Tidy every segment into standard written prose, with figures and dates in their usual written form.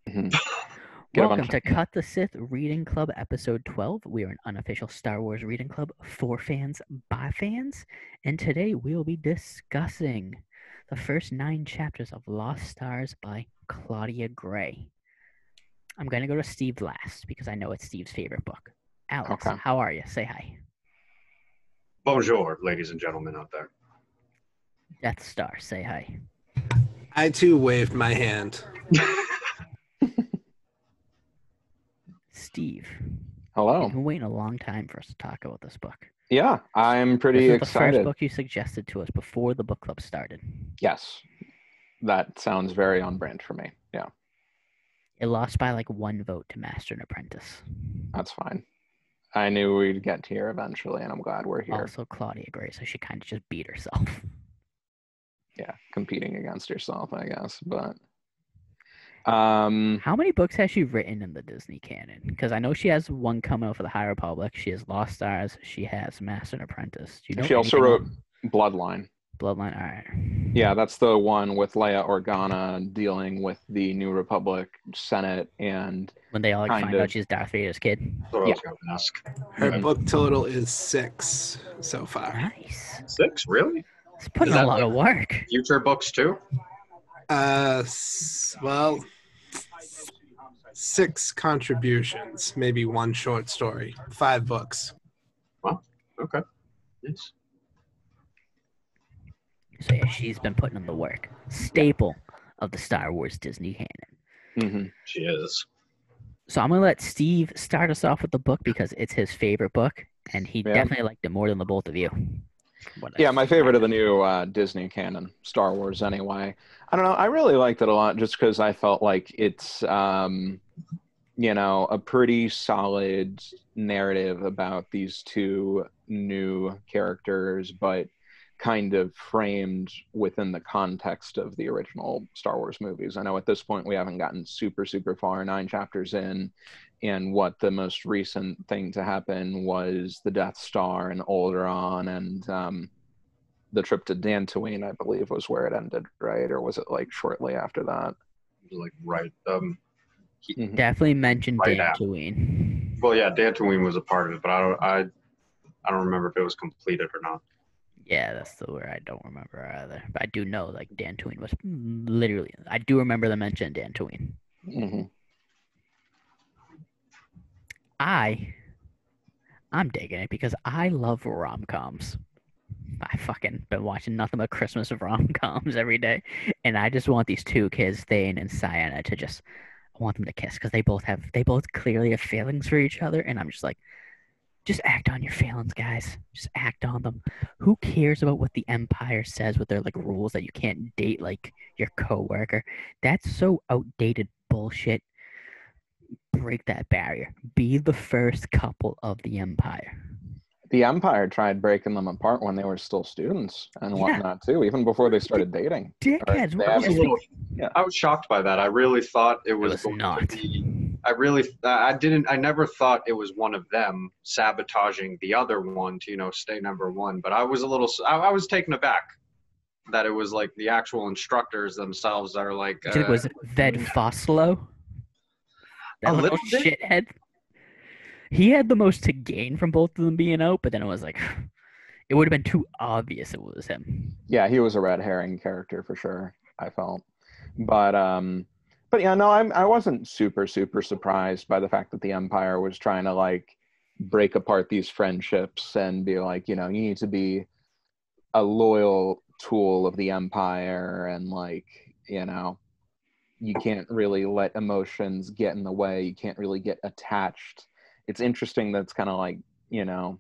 Mhm. Welcome to Cut the Sith Reading Club, Episode 12. We are an unofficial Star Wars reading club for fans by fans, and today we will be discussing the first 9 chapters of Lost Stars by Claudia Gray. I'm going to go to Steve last because I know it's Steve's favorite book. Alex, Okay. how are you? Say hi. Bonjour, ladies and gentlemen out there. Death Star, say hi. I too waved my hand. Steve. Hello. You've been waiting a long time for us to talk about this book. Yeah, I'm pretty This is the excited. first book you suggested to us before the book club started. Yes. That sounds very on brand for me. Yeah, It lost by like 1 vote to Master and Apprentice. that's fine. I knew we'd get here eventually, and I'm glad we're here. Also Claudia Gray, so she kind of just beat herself. Yeah, competing against yourself, I guess. But How many books has she written in the Disney canon? Because I know she has one coming out for the High Republic. She has Lost Stars. She has Master and Apprentice. Do you know she also anything wrote else? Bloodline. Bloodline. All right. Yeah, that's the one with Leia Organa dealing with the New Republic Senate and When they all like, Kind find of. out she's Darth Vader's kid. That's what I was going to ask. Her Mhm. book total is 6 so far. Nice. 6, really? It's putting Is a that lot of work. Future books too? Well, 6 contributions, maybe 1 short story, 5 books. Okay. Yes. So yeah, she's been putting in the work. Staple of the Star Wars Disney canon. Mhm. She is. So I'm gonna let Steve start us off with the book because it's his favorite book, and he Yeah. definitely liked it more than the both of you. Yeah, my favorite of the new Disney canon, Star Wars anyway. I don't know. I really liked it a lot just because I felt like it's, a pretty solid narrative about these two new characters, but kind of framed within the context of the original Star Wars movies. I know at this point we haven't gotten super, super far, 9 chapters in, and what the most recent thing to happen was the Death Star and Alderaan, and the trip to Dantooine, I believe, was where it ended, right? Or was it like shortly after that? Like right. Definitely mentioned Right after. Dantooine. Well, yeah, Dantooine was a part of it, but I don't remember if it was completed or not. Yeah, that's the word I don't remember either. But I do know like Dantooine was literally. I do remember them mentioning Dantooine. Mm-hmm. I'm digging it because I love rom-coms. I fucking been watching nothing but Christmas rom-coms every day, and I just want these 2 kids, Thane and Sienna, to just. I want them to kiss because they both clearly have feelings for each other, and I'm just like, just act on your feelings, guys. Just act on them. Who cares about what the Empire says with their like rules that you can't date like your coworker? That's so outdated bullshit. Break that barrier. Be the first couple of the Empire. The Empire tried breaking them apart when they were still students and Yeah. whatnot too, even before they started dating. Dickheads. They I was, haven't- I was shocked by that. I really thought it was, going not. to be. I never thought it was one of them sabotaging the other one to stay number 1. But I was I was taken aback that it was like the actual instructors themselves that are like. Do you think it was Ved Foslo? That A little little bit. shithead. He had the most to gain from both of them being out, but then it was like, it would have been too obvious it was him. Yeah, he was a red herring character for sure, I felt. But yeah, no, I wasn't super, super surprised by the fact that the Empire was trying to like break apart these friendships and be like, you need to be a loyal tool of the Empire, and like, you can't really let emotions get in the way. You can't really get attached. It's interesting that it's kind of like,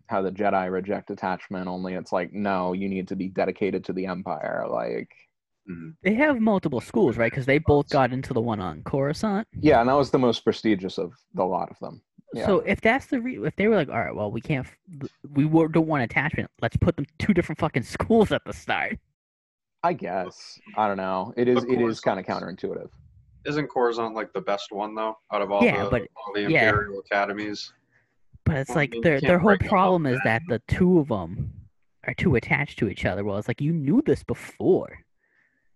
how the Jedi reject attachment, only it's like, no, you need to be dedicated to the Empire. Like, They have multiple schools, right? Because they both got into the one on Coruscant. yeah, and that was the most prestigious of the lot of them. Yeah. So if that's if they were like, all right, well, we can't, don't want attachment. Let's put them 2 different fucking schools at the start. I guess. I don't know. It is kind of counterintuitive. Isn't Coruscant like the best one though, out of all the yeah. Imperial academies? But it's Well, I like mean, you their can't whole break them up problem is then. that the 2 of them are too attached to each other. Well, it's like you knew this before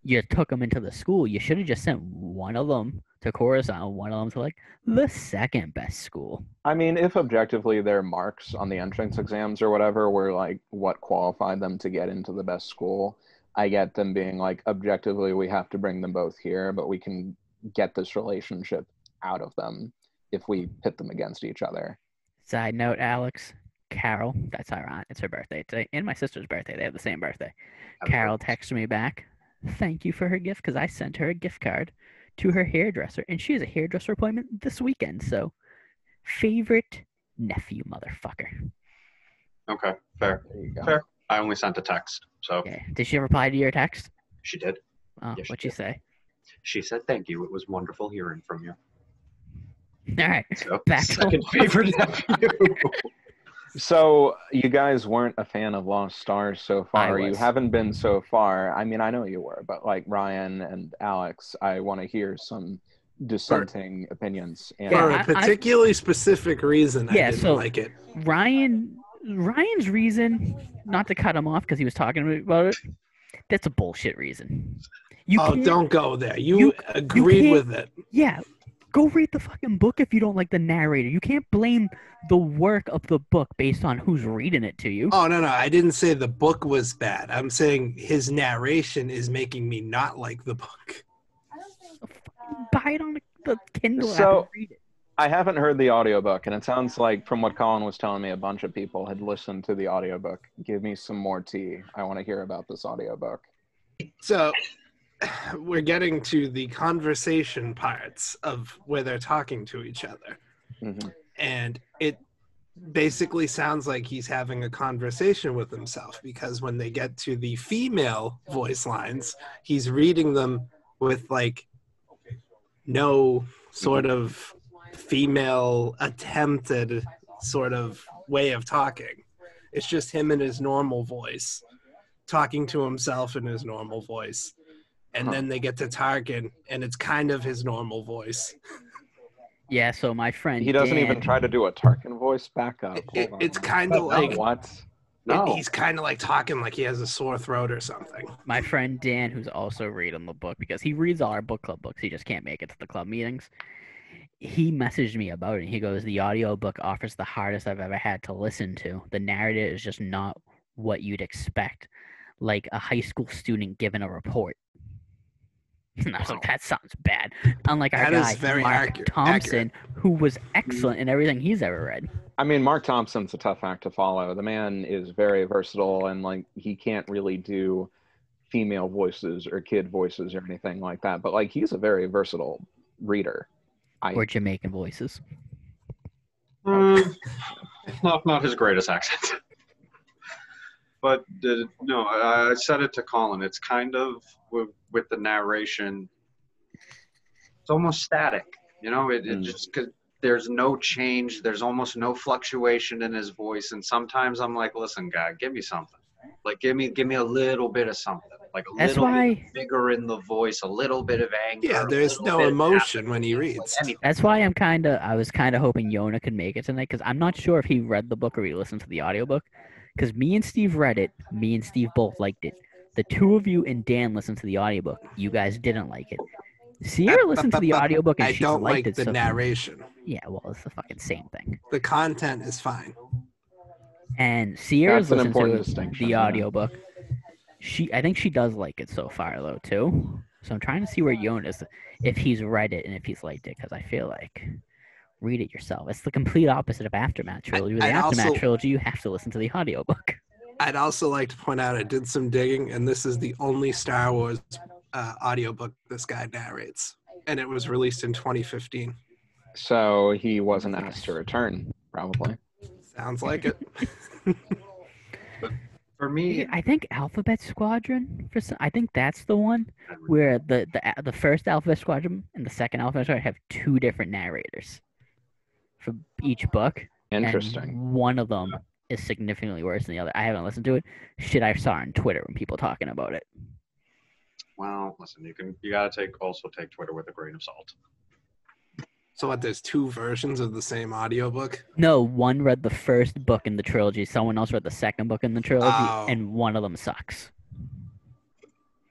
you took them into the school. You should have just sent one of them to Coruscant, one of them to like the second best school. I mean, if objectively their marks on the entrance exams or whatever were like what qualified them to get into the best school, I get them being like, objectively, we have to bring them both here, but we can get this relationship out of them if we pit them against each other. Side note, Alex, Carol, that's ironic. It's her birthday today, and my sister's birthday. They have the same birthday. Carol texted me back, thank you for her gift, because I sent her a gift card to her hairdresser, and she has a hairdresser appointment this weekend. So, favorite nephew, motherfucker. Okay, fair. There you go. Fair. I only sent a text, so Okay. Did she reply to your text? she did. Oh, Yes, she what'd she did. say? She said thank you. It was wonderful hearing from you. All right. So, Back to- second favorite nephew. So you guys weren't a fan of Lost Stars so far. You was. haven't been so far. I mean, I know you were, but like Ryan and Alex, I want to hear some dissenting opinions. And For Yeah, a particularly specific reason, I didn't so- like it. Ryan's reason, not to cut him off because he was talking about it, that's a bullshit reason. You can't- Don't go there. You agreed can't- with it. Yeah, go read the fucking book if you don't like the narrator. You can't blame the work of the book based on who's reading it to you. Oh, no. I didn't say the book was bad. I'm saying his narration is making me not like the book. Buy it on the Kindle app So- and read it. I haven't heard the audiobook, and it sounds like from what Colin was telling me, a bunch of people had listened to the audiobook. Give me some more tea. I want to hear about this audiobook. So we're getting to the conversation parts of where they're talking to each other. Mm-hmm. And it basically sounds like he's having a conversation with himself, because when they get to the female voice lines, he's reading them with like no sort of female attempted sort of way of talking. It's just him in his normal voice talking to himself in his normal voice. And then they get to Tarkin and it's kind of his normal voice. Yeah, so my friend He doesn't Dan, even try to do a Tarkin voice. Back up. Hold on. It's kind of like What? No. he's kind of like talking like he has a sore throat or something. My friend Dan, who's also reading the book because he reads all our book club books, he just can't make it to the club meetings. He messaged me about it. He goes, the audiobook offers the hardest I've ever had to listen to. The narrative is just not what you'd expect, like a high school student giving a report. And I was like, that sounds bad. Unlike our That is guy, very Mark Thompson, who was excellent in everything he's ever read. I mean, Mark Thompson's a tough act to follow. The man is very versatile, and like he can't really do female voices or kid voices or anything like that. But like he's a very versatile reader. Or Jamaican voices. Not his greatest accent. But no, I said it to Colin. It's kind of with the narration. It's almost static, you know. It just cause there's no change. There's almost no fluctuation in his voice. And sometimes I'm like, listen, guy, give me something. Like give me a little bit of something. Like a That's little why- bit vigor in the voice, a little bit of anger. Yeah, a there's little no bit of emotion when he happiness, reads. like anything. That's why I was kind of hoping Yona could make it tonight, because I'm not sure if he read the book or he listened to the audiobook. Because me and Steve read it. Me and Steve both liked it. The two of you and Dan listened to the audiobook. You guys didn't like it. Sierra listened to the audiobook and I she don't liked like it. the So narration. yeah, well, it's the fucking same thing. The content is fine. And Sierra's That's an listened important to distinction, the yeah. audiobook. I think she does like it so far though too. So I'm trying to see where Yona is, if he's read it and if he's liked it, because I feel like read it yourself. It's the complete opposite of Aftermath trilogy. With the I'd Aftermath also- trilogy, you have to listen to the audiobook. I'd also like to point out I did some digging, and this is the only Star Wars audiobook this guy narrates. And it was released in 2015. So he wasn't asked to return, probably. Sounds like it. For me, I think Alphabet Squadron. I think that's the one where the first Alphabet Squadron and the second Alphabet Squadron have two different narrators for each book. Interesting. And one of them is significantly worse than the other. I haven't listened to it. Shit, I saw on Twitter when people talking about it. well, listen, you gotta also take Twitter with a grain of salt. So what, there's two versions of the same audiobook? No, one read the first book in the trilogy. Someone else read the second book in the trilogy, Oh. and one of them sucks.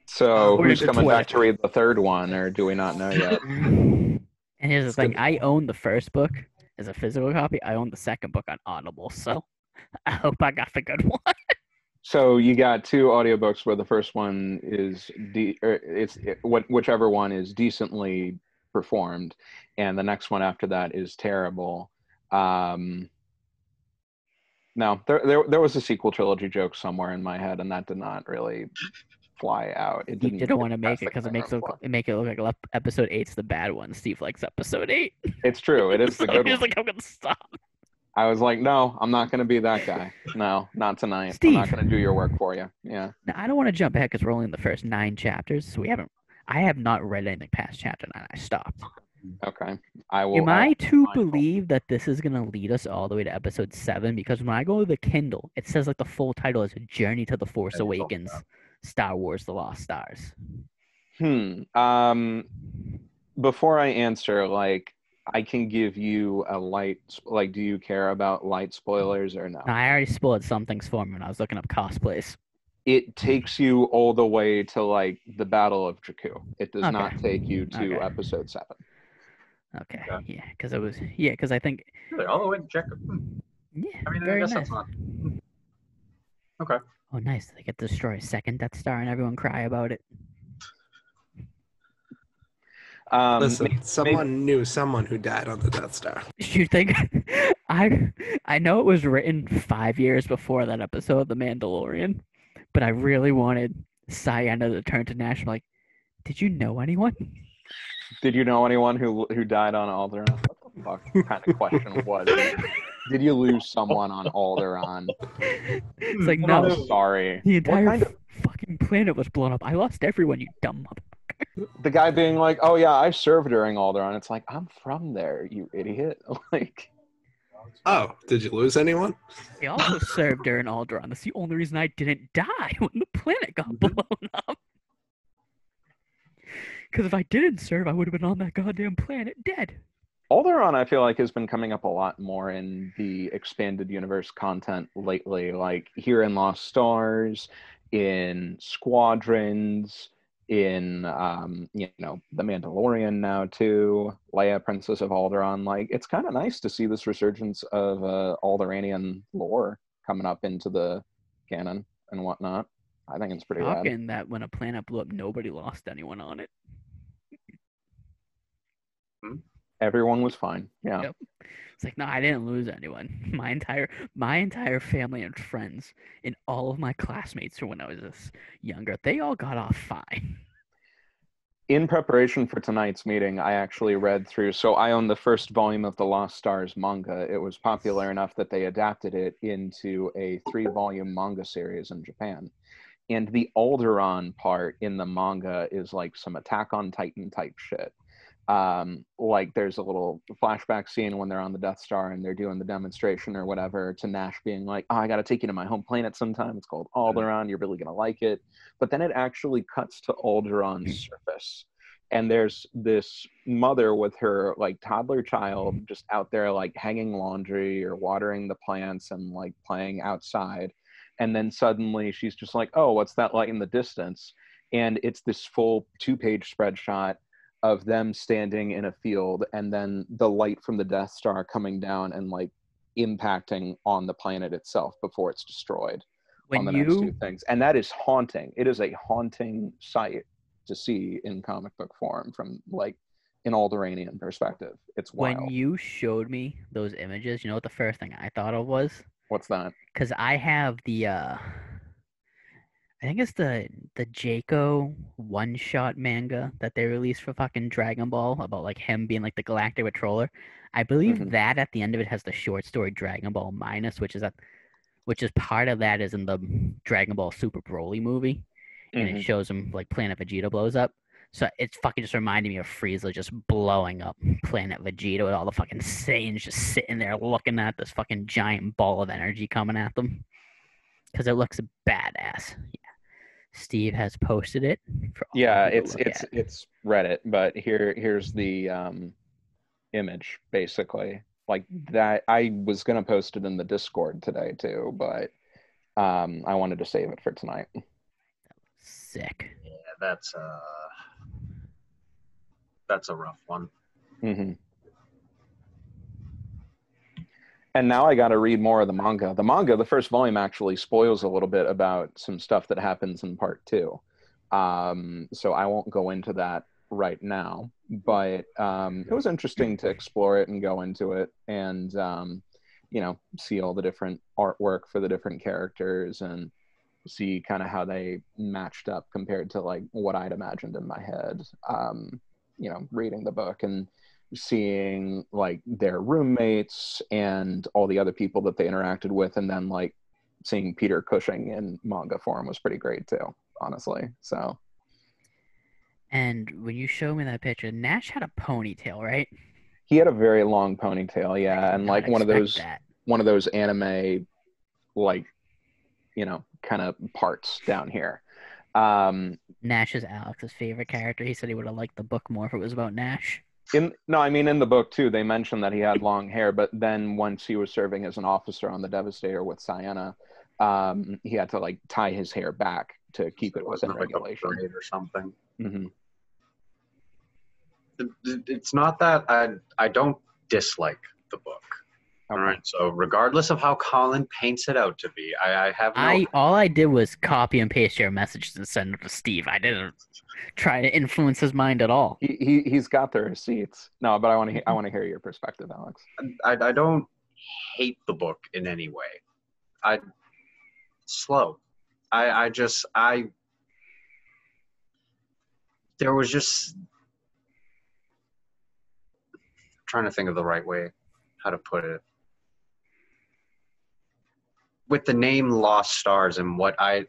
So According who's to coming back Twitter. to read the third one, or do we not know yet? And here's the It's thing: good. I own the first book as a physical copy. I own the second book on Audible, so I hope I got the good one. So you got two audiobooks where the first one is whichever one is decently performed, and the next one after that is terrible. No, there was a sequel trilogy joke somewhere in my head, and that did not really fly out. It You didn't. didn't want to pass make it the because it cutting room floor. make it look like episode 8's the bad one. Steve likes episode 8. It's true. It is So the good he was one. like, I'm gonna stop. I was like, no, I'm not going to be that guy. No, not tonight. I'm not Steve. going to do your work for you. Yeah. Now, I don't want to jump ahead because we're only in the first 9 chapters, so I have not read anything past chapter 9. I stopped. Okay. I will. Am I to mindful. believe that this is going to lead us all the way to episode 7? Because when I go to the Kindle, it says like the full title is Journey to the Force Yeah, you told me Awakens, that. Star Wars: The Lost Stars. Before I answer, like, I can give you a light. Like, do you care about light spoilers or no? Now, I already spoiled some things for me when I was looking up cosplays. It takes you all the way to like the Battle of Jakku. It does Okay. not take you to Okay. episode 7. Okay. Okay. Yeah, because it was because I think Really, all the way to check. yeah, I mean, I very guess nice. that's not. Okay. Oh, nice! They get to destroy a second Death Star and everyone cry about it. Listen, someone knew someone who died on the Death Star. You think I know it was written 5 years before that episode of The Mandalorian, but I really wanted Ciena to turn to Nash like, did you know anyone? Did you know anyone who died on Alderaan? What the fuck kind of question was it? Did you lose someone on Alderaan? It's like, I'm no, sorry. the What entire kind of fucking planet was blown up. I lost everyone, you dumb mother. the guy being like, "Oh yeah, I served during Alderaan." It's like, I'm from there, you idiot. Like, Oh, did you lose anyone? I also served during Alderaan. That's the only reason I didn't die when the planet got blown up. Because if I didn't serve, I would have been on that goddamn planet dead. Alderaan, I feel like, has been coming up a lot more in the expanded universe content lately, like here in Lost Stars, in Squadrons, in The Mandalorian now too, Leia, Princess of Alderaan. Like, it's kind of nice to see this resurgence of Alderaanian lore coming up into the canon and whatnot. I think it's pretty rad. Shocking that when a planet blew up, nobody lost anyone on it. Everyone was fine. Yeah. Yep. It's like, no, I didn't lose anyone. My entire family and friends and all of my classmates from when I was this younger, they all got off fine. In preparation for tonight's meeting, I actually read through. So I own the first volume of the Lost Stars manga. It was popular enough that they adapted it into a 3-volume manga series in Japan. And the Alderaan part in the manga is like some Attack on Titan type shit. Like there's a little flashback scene when they're on the Death Star and they're doing the demonstration or whatever, to Nash being like, "Oh, I got to take you to my home planet sometime. It's called Alderaan. You're really gonna like it." But then it actually cuts to Alderaan's surface, and there's this mother with her like toddler child just out there like hanging laundry or watering the plants and like playing outside. And then suddenly she's just like, "Oh, what's that light in the distance?" And it's this full 2-page spread shot of them standing in a field, and then the light from the Death Star coming down and like impacting on the planet itself before it's destroyed on the next 2 things. And that is haunting. It is a haunting sight to see in comic book form from like an Alderaanian perspective. It's wild. When you showed me those images, you know what the first thing I thought of was? What's that? Because I have the I think it's the Jaco one-shot manga that they released for fucking Dragon Ball about like him being like the Galactic Patroller. I believe that at the end of it has the short story Dragon Ball Minus, which is part of that is in the Dragon Ball Super Broly movie, and it shows him like Planet Vegeta blows up. So it's fucking just reminding me of Frieza just blowing up Planet Vegeta with all the fucking Saiyans just sitting there looking at this fucking giant ball of energy coming at them. Because it looks badass. Yeah. Steve has posted it. It's Reddit, but here's the image basically. Like that, I was gonna post it in the Discord today too, but I wanted to save it for tonight. Sick. Yeah, that's a rough one. Mm-hmm. And now I got to read more of the manga. The first volume actually spoils a little bit about some stuff that happens in part 2. So I won't go into that right now, but it was interesting to explore it and go into it and, see all the different artwork for the different characters and see kind of how they matched up compared to like what I'd imagined in my head, reading the book and seeing like their roommates and all the other people that they interacted with, and then like seeing Peter Cushing in manga form was pretty great too, honestly. So And when you showed me that picture, Nash had a ponytail, right? he had a very long ponytail, yeah, and like one of that. those anime like kind of parts down here. Nash is Alex's favorite character. He said he would have liked the book more if it was about Nash. In the book too, they mentioned that he had long hair, but then once he was serving as an officer on the Devastator with Sienna, he had to like tie his hair back to keep it within regulation or something. Mm-hmm. It's not that I don't dislike the book. Okay. All right. So regardless of how Colin paints it out to be, I have no. All I did was copy and paste your messages and send it to Steve. I didn't try to influence his mind at all. He's got the receipts. No, but I want to hear your perspective, Alex. I don't hate the book in any way. Slow. There was just trying to think of the right way how to put it. With the name Lost Stars and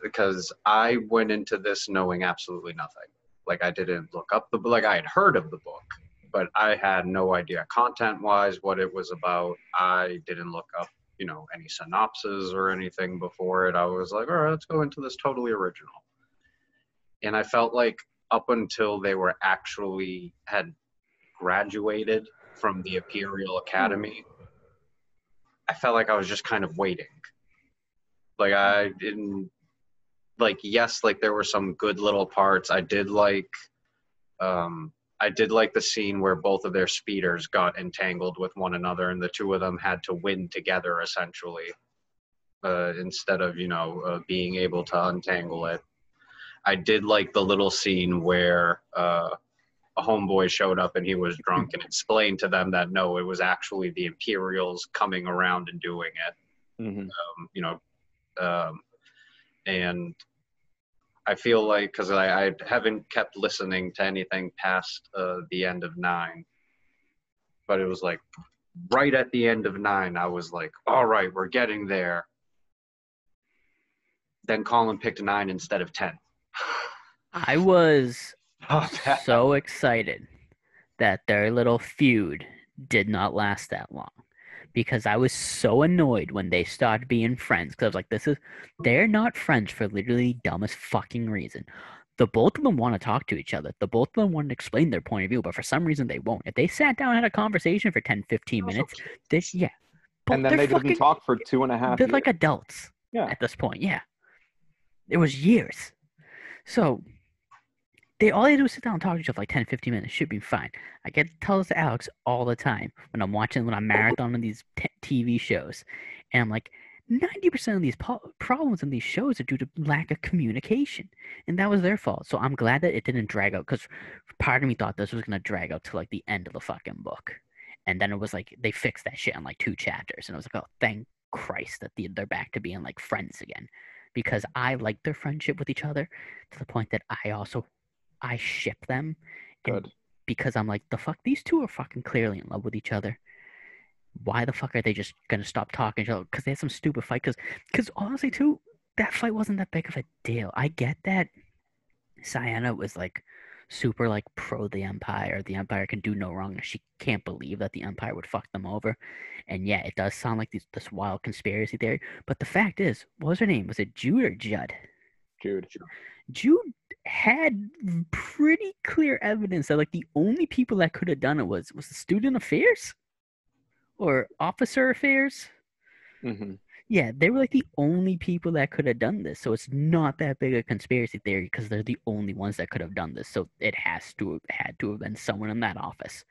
because I went into this knowing absolutely nothing. Like I didn't look up like I had heard of the book, but I had no idea content-wise what it was about. I didn't look up, any synopsis or anything before it. I was like, all right, let's go into this totally original. And I felt like up until they were actually had graduated from the Imperial Academy, I felt like I was just kind of waiting. Like I didn't yes, like there were some good little parts. I did like the scene where both of their speeders got entangled with one another and the two of them had to win together essentially, instead of, being able to untangle it. I did like the little scene where a homeboy showed up and he was drunk and explained to them that no, it was actually the Imperials coming around and doing it. Mm-hmm. And I feel like, because I haven't kept listening to anything past the end of 9, but it was like right at the end of 9, I was like, all right, we're getting there. Then Colin picked 9 instead of 10. I was so excited that their little feud did not last that long, because I was so annoyed when they started being friends. Because I was like, they're not friends for literally dumbest fucking reason. The both of them want to talk to each other. The both of them want to explain their point of view, but for some reason they won't. If they sat down and had a conversation for 10, 15 minutes, and then they didn't talk for 2.5 years. They're like adults at this point, yeah. It was years. So all they do is sit down and talk to each other for like 10, 15 minutes. Should be fine. I get to tell this to Alex all the time when I'm marathoning these TV shows. And I'm like, 90% of these problems in these shows are due to lack of communication. And that was their fault. So I'm glad that it didn't drag out, because part of me thought this was going to drag out to like the end of the fucking book. And then it was like they fixed that shit in like 2 chapters. And I was like, oh, thank Christ that they're back to being like friends again. Because I like their friendship with each other to the point that I ship them. Good. Because I'm like, the fuck, these two are fucking clearly in love with each other. Why the fuck are they just gonna stop talking to each other? Because they had some stupid fight. Because honestly, too, that fight wasn't that big of a deal. I get that Sienna was like super like pro the Empire. The Empire can do no wrong. She can't believe that the Empire would fuck them over. And yeah, it does sound like this wild conspiracy theory. But the fact is, what was her name? Was it Jude or Judd? Jude had pretty clear evidence that like the only people that could have done it was the student affairs or officer affairs. Mm-hmm. Yeah, they were like the only people that could have done this. So it's not that big a conspiracy theory because they're the only ones that could have done this. So it had to have been someone in that office.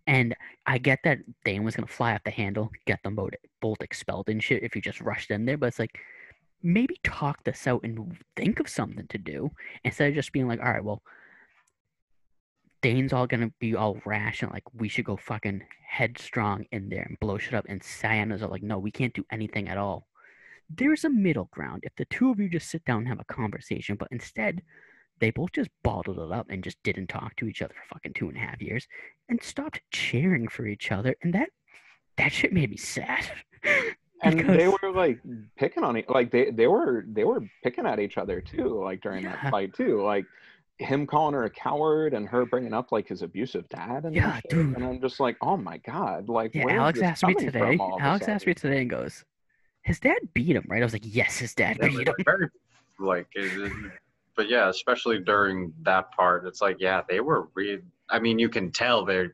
And I get that Dane was gonna fly off the handle, get them both expelled and shit if you just rushed in there, but it's like maybe talk this out and think of something to do instead of just being like, all right, well, Dane's all gonna be all rash and like we should go fucking headstrong in there and blow shit up, and Cyanna's are like, no, we can't do anything at all. There's a middle ground if the two of you just sit down and have a conversation, but instead they both just bottled it up and just didn't talk to each other for fucking 2.5 years and stopped cheering for each other, and that shit made me sad. And they were like picking on like they were picking at each other too, like during that fight too, like him calling her a coward and her bringing up like his abusive dad and Yeah, shit. dude. And I'm just like, oh my god, like Yeah, where Alex is this asked me coming today. from all of a Alex asked me sudden? today and goes, his dad beat him, right? I was like, yes, his dad Yeah, beat him. very, like, but yeah, especially during that part, it's like, yeah, they were I mean, you can tell they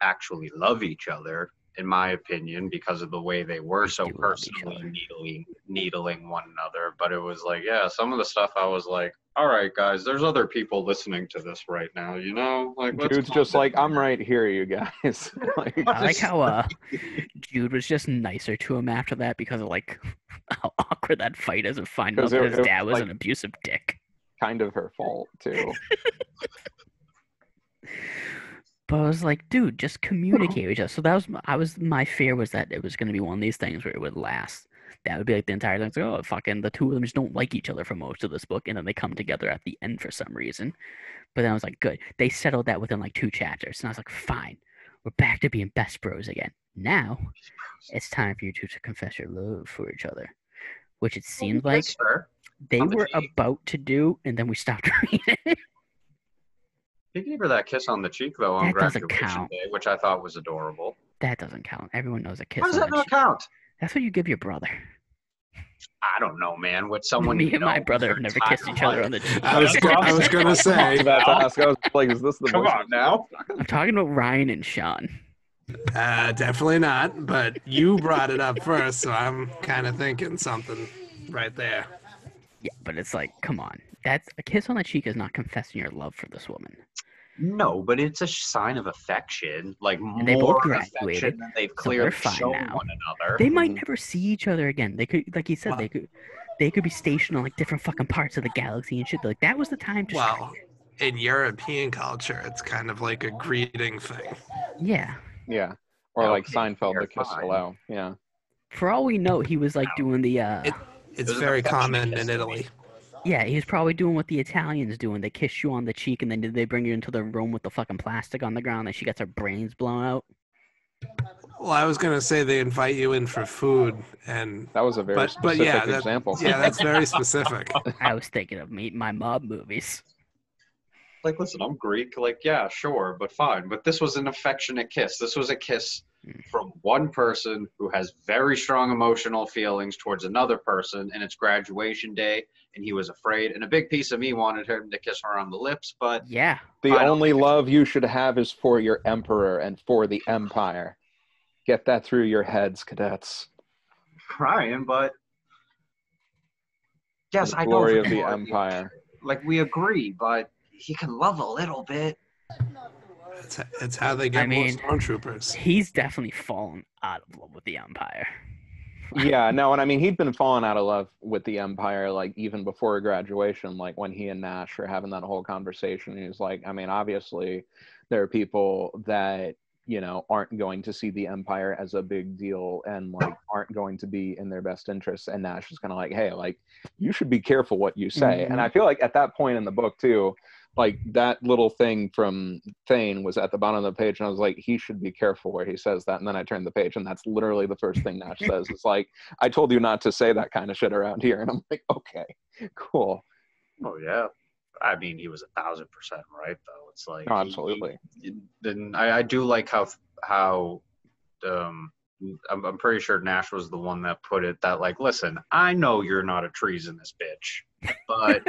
actually love each other, in my opinion, because of the way they were so do love each personally needling one another. But it was like, yeah, some of the stuff I was like, all right, guys, there's other people listening to this right now, you know? Like, let's Jude's calm just down. like, I'm right here, you guys. Like, I like how Jude was just nicer to him after that because of like how awkward that fight is and finding out 'Cause that it his was, dad was like- an abusive dick. kind of her fault too. But I was like, dude, just communicate with each other. So that was my fear was that it was going to be one of these things where it would last. That would be like the entire thing. It's like, oh, fucking the two of them just don't like each other for most of this book, and then they come together at the end for some reason. But then I was like, good. They settled that within like 2 chapters, and I was like, fine, we're back to being best bros again. Now it's time for you two to confess your love for each other, which it seemed like Kiss her. they on the were cheek. about to do, and then we stopped reading. He gave her that kiss on the cheek, though, on That doesn't graduation count. day, which I thought was adorable. That doesn't count. Everyone knows a kiss How does on that the not cheek. count? That's what you give your brother. I don't know, man. With someone Me you and my know brother their have never entire kissed each other life. on the cheek. I was gonna I say. was about to ask. I was like, is this the Come voice on of- now. I'm talking about Ryan and Sean. Definitely not. But you brought it up first, so I'm kind of thinking something right there. Yeah, but it's like, come on. That's a kiss on the cheek is not confessing your love for this woman. No, but it's a sign of affection, like they both more graduated, affection than they've so clearly they're fine shown now. one another. They might Mhm. never see each other again. They could, like he said, Wow. they could be stationed on like different fucking parts of the galaxy and shit. Like that was the time to Well, in European culture, it's kind of like a greeting thing. yeah. Yeah, or No, like okay, Seinfeld, they're the kiss fine. hello. Yeah, For all we know, he was like doing the It's was an very affectionate common kiss in to me. Italy. yeah, he was probably doing what the Italians doing. They kiss you on the cheek and then did they bring you into the room with the fucking plastic on the ground and she gets her brains blown out? Well, I was gonna say they invite you in for food, and that was a very but specific yeah, example. yeah, that's very specific. I was thinking of my mob movies. Like, listen, I'm Greek. Like, yeah, sure, but fine. But this was an affectionate kiss. This was a kiss from one person who has very strong emotional feelings towards another person, and it's graduation day, and he was afraid. And a big piece of me wanted him to kiss her on the lips, but Yeah. The I don't only think- love you should have is for your emperor and for the empire. Get that through your heads, cadets. Ryan, but yes, The I know. glory for of the sure. empire. Like, we agree, but he can love a little bit. It's how they get I mean- more stormtroopers. He's definitely fallen out of love with the Empire. Yeah, no, and I mean, he'd been falling out of love with the empire, like, even before graduation, like, when he and Nash are having that whole conversation. He was like, I mean, obviously, there are people that, you know, aren't going to see the empire as a big deal and, like, aren't going to be in their best interests. And Nash is kind of like, hey, like, you should be careful what you say. And I feel like at that point in the book, too, like, that little thing from Thane was at the bottom of the page, and I was like, he should be careful where he says that. And then I turned the page, and that's literally the first thing Nash says. It's like, I told you not to say that kind of shit around here. And I'm like, okay, cool. Oh yeah, I mean, he was 1,000% right, though. It's like No, absolutely. Then I do like how I'm pretty sure Nash was the one that put it that, like, listen, I know you're not a treasonous bitch, but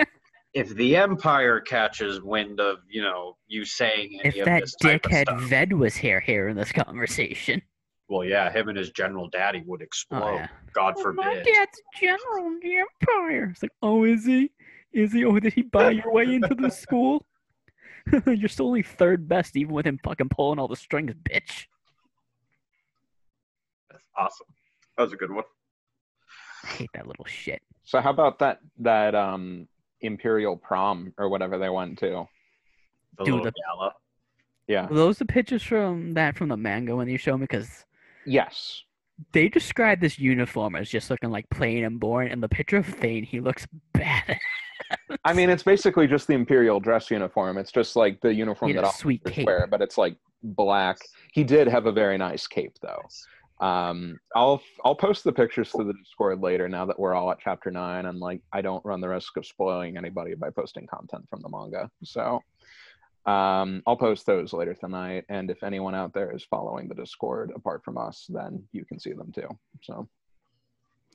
if the Empire catches wind of, you know, you saying any If of that this type of dickhead stuff, Ved was here in this conversation. well, yeah, him and his general daddy would explode. Oh, yeah. God My forbid. dad's general in the Empire. It's like, oh, is he? Is he? Oh, did he buy your way into the school? You're still only third best, even with him fucking pulling all the strings, bitch. That's awesome. That was a good one. I hate that little shit. So how about that Imperial prom or whatever they went to? The Dude, little gala. Yeah. Were those the pictures from the manga when you show me? Because Yes. they describe this uniform as just looking like plain and boring, and the picture of Thane, he looks bad. I mean, it's basically just the Imperial dress uniform. It's just like the uniform that sweet officers cape. wear, but it's like black. He did have a very nice cape, though. I'll post the pictures to the Discord later. Now that we're all at chapter 9, and like I don't run the risk of spoiling anybody by posting content from the manga, so I'll post those later tonight. And if anyone out there is following the Discord apart from us, then you can see them too. So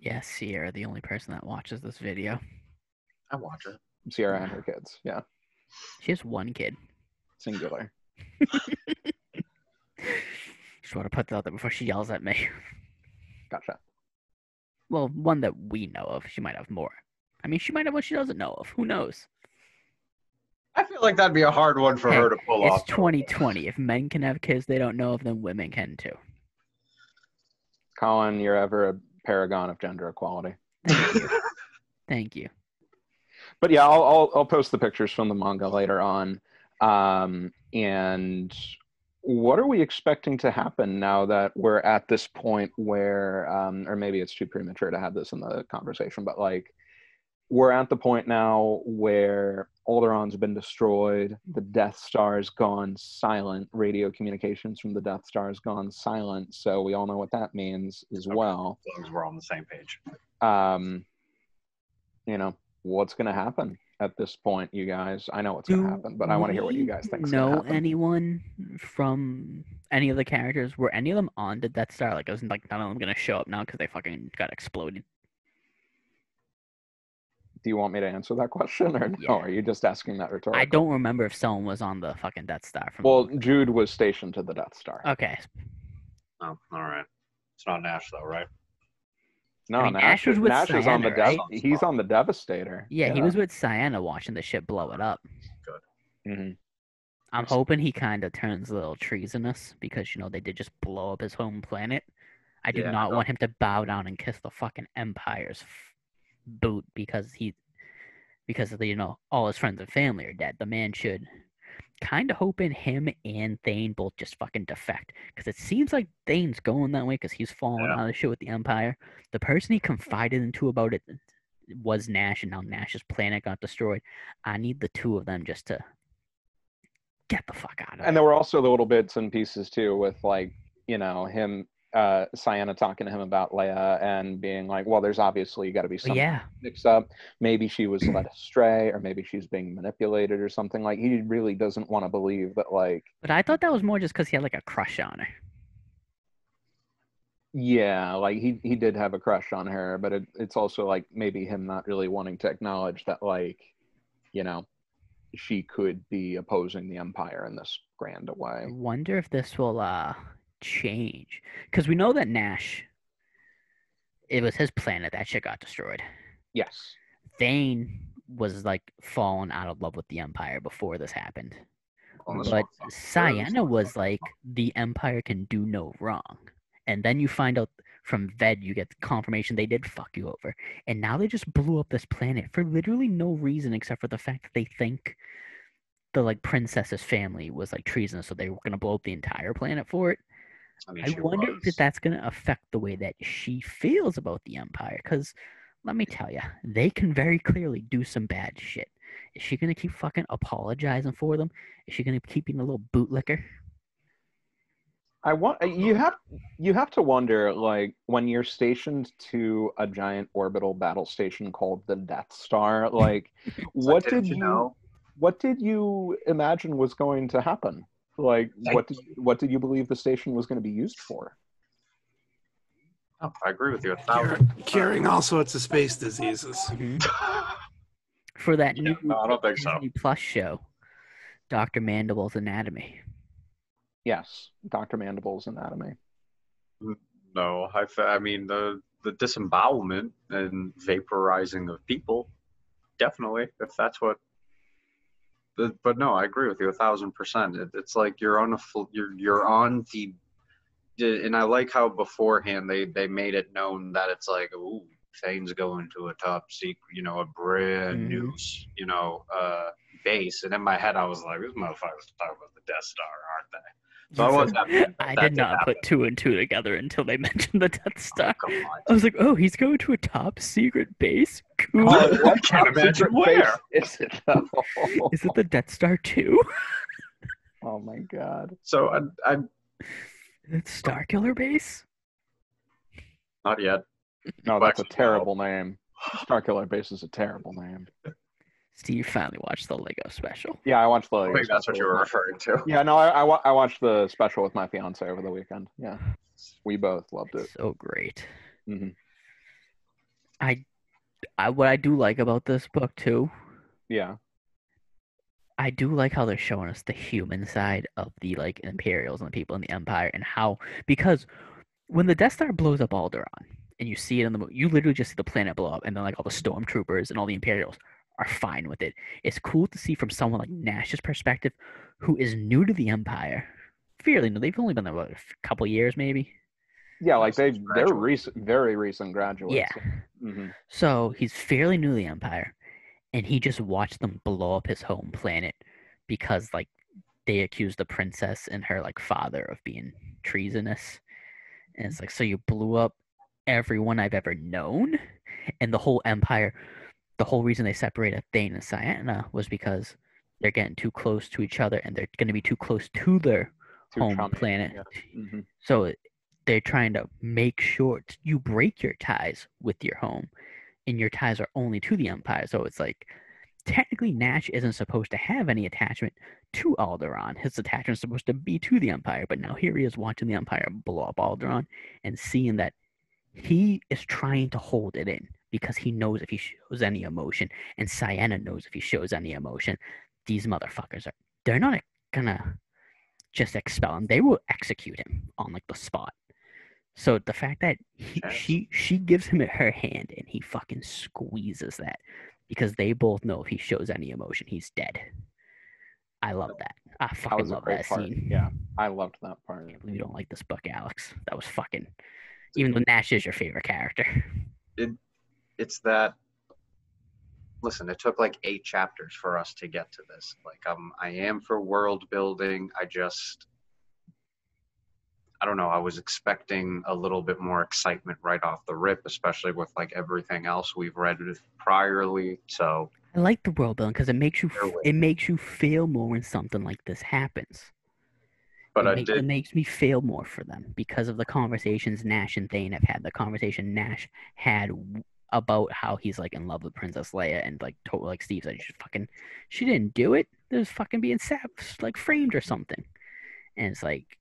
Yeah, Sierra, the only person that watches this video. I watch it. Sierra and her kids, yeah, She has one kid. singular. Just want to put that out there before she yells at me. Gotcha. Well, one that we know of. She might have more. I mean, she might have one she doesn't know of. Who knows? I feel like that'd be a hard one for her to pull It's off. 2020. If men can have kids they don't know of, then women can too. Colin, you're ever a paragon of gender equality. Thank you. Thank you. But yeah, I'll post the pictures from the manga later on. And what are we expecting to happen now that we're at this point where, or maybe it's too premature to have this in the conversation, but like we're at the point now where Alderaan's been destroyed, the Death Star's gone silent, radio communications from the Death Star's gone silent, so we all know what that means as well. As long as we're on the same page. You know, what's going to happen at this point, you guys? I know what's going to happen, but I want to hear what you guys think. Know anyone from any of the characters? Were any of them on the Death Star? Like, isn't like none of them going to show up now because they fucking got exploded? Do you want me to answer that question, or no? Are you just asking that rhetorically? I don't remember if someone was on the fucking Death Star. Well, Jude was stationed to the Death Star. Okay. Oh, all right. It's not Nash though, right? No, I mean, Nash was with Nash is on the Sienna, right? He's on the Devastator. Yeah, he was with Sienna watching the ship blow it up. Good. Mm-hmm. I'm hoping he kind of turns a little treasonous because, you know, they did just blow up his home planet. I do not want him to bow down and kiss the fucking Empire's boot because you know, all his friends and family are dead. The man should kind of hoping him and Thane both just fucking defect because it seems like Thane's going that way because he's falling out of shit with the Empire. The person he confided into about it was Nash, and now Nash's planet got destroyed. I need the two of them just to get the fuck out of it. And there were also the little bits and pieces too with like, you know, him Sienna talking to him about Leia and being like, well, there's obviously got to be some mix up. Maybe she was led astray, or maybe she's being manipulated or something. Like, he really doesn't want to believe that, like. But I thought that was more just because he had like a crush on her. Yeah, like he did have a crush on her, but it's also like maybe him not really wanting to acknowledge that, like, you know, she could be opposing the Empire in this grand way. I wonder if this will change, because we know that Nash, it was his planet that shit got destroyed. Yes. Thane was like falling out of love with the Empire before this happened. But Sienna was like, the Empire can do no wrong. And then you find out from Ved, you get confirmation they did fuck you over. And now they just blew up this planet for literally no reason except for the fact that they think the like princess's family was like treasonous, so they were gonna blow up the entire planet for it. I wonder if that's gonna affect the way that she feels about the Empire. Because let me tell you, they can very clearly do some bad shit. Is she gonna keep fucking apologizing for them? Is she gonna keep being a little bootlicker? You have to wonder, like, when you're stationed to a giant orbital battle station called the Death Star, like, what did you imagine was going to happen? Like, what did you believe the station was going to be used for? Oh, I agree with you 1,000. Curing all sorts of space diseases. Mm-hmm. For that new I don't think so. Disney Plus show, Dr. Mandible's Anatomy. Yes, Dr. Mandible's Anatomy. No, I mean the disembowelment and vaporizing of people, definitely. If that's what But no, I agree with you 1,000%. It's like you're on you're on the, and I like how beforehand they made it known that it's like, ooh, Thane's going to a top secret, a brand new, base. And in my head, I was like, these motherfuckers talking about the Death Star, aren't they? So I was happy I that did not put 2 and 2 together until they mentioned the Death Star. Come on. I was like, oh, he's going to a top secret base? Cool. What can't top imagine secret where. base is it though? Is it the Death Star 2? Oh my god. So I It's Starkiller base? not yet. No, that's a Actually, terrible name. Starkiller Base is a terrible name. Steve finally watched the Lego special. Yeah, I watched the. I think that's what you were referring to. Yeah, no, I watched the special with my fiance over the weekend. Yeah, we both loved it. So great. Mm-hmm. What I do like about this book too, Yeah. I do like how they're showing us the human side of the like Imperials and the people in the Empire, and how, because when the Death Star blows up Alderaan and you see it in the movie, you literally just see the planet blow up, and then like all the stormtroopers and all the Imperials are fine with it. It's cool to see from someone like Nash's perspective, who is new to the Empire, fairly new. They've only been there what, a couple years maybe. Yeah, like they're Graduates. very recent graduates. Yeah. Mm-hmm. So he's fairly new to the Empire, and he just watched them blow up his home planet because like they accused the princess and her like father of being treasonous. And it's like, so you blew up everyone I've ever known? And the whole Empire, the whole reason they separated Thane and Ciana was because they're getting too close to each other, and they're going to be too close to their home chummy, planet. yeah. Mm-hmm. So they're trying to make sure you break your ties with your home, and your ties are only to the Empire. So it's like, technically Nash isn't supposed to have any attachment to Alderaan. His attachment is supposed to be to the Empire, but now here he is watching the Empire blow up Alderaan and seeing that he is trying to hold it in because he knows if he shows any emotion, and Ciana knows if he shows any emotion, these motherfuckers they're not gonna just expel him. They will execute him on like the spot. So the fact that she gives him her hand and he fucking squeezes that, because they both know if he shows any emotion, he's dead. I love that. I fucking love that part. scene. Yeah, I loved that part. I can't believe you don't like this book, Alex. That was fucking. Even though Nash is your favorite character. It's that. Listen, it took like 8 chapters for us to get to this. Like, I am for world building. I don't know. I was expecting a little bit more excitement right off the rip, especially with like everything else we've read priorly. So I like the world building because it makes you feel more when something like this happens. But It makes me feel more for them because of the conversations Nash and Thane have had. The conversation Nash had about how he's like in love with Princess Leia, and like totally like Steve said, she didn't do it. There's fucking being like framed or something. And it's like,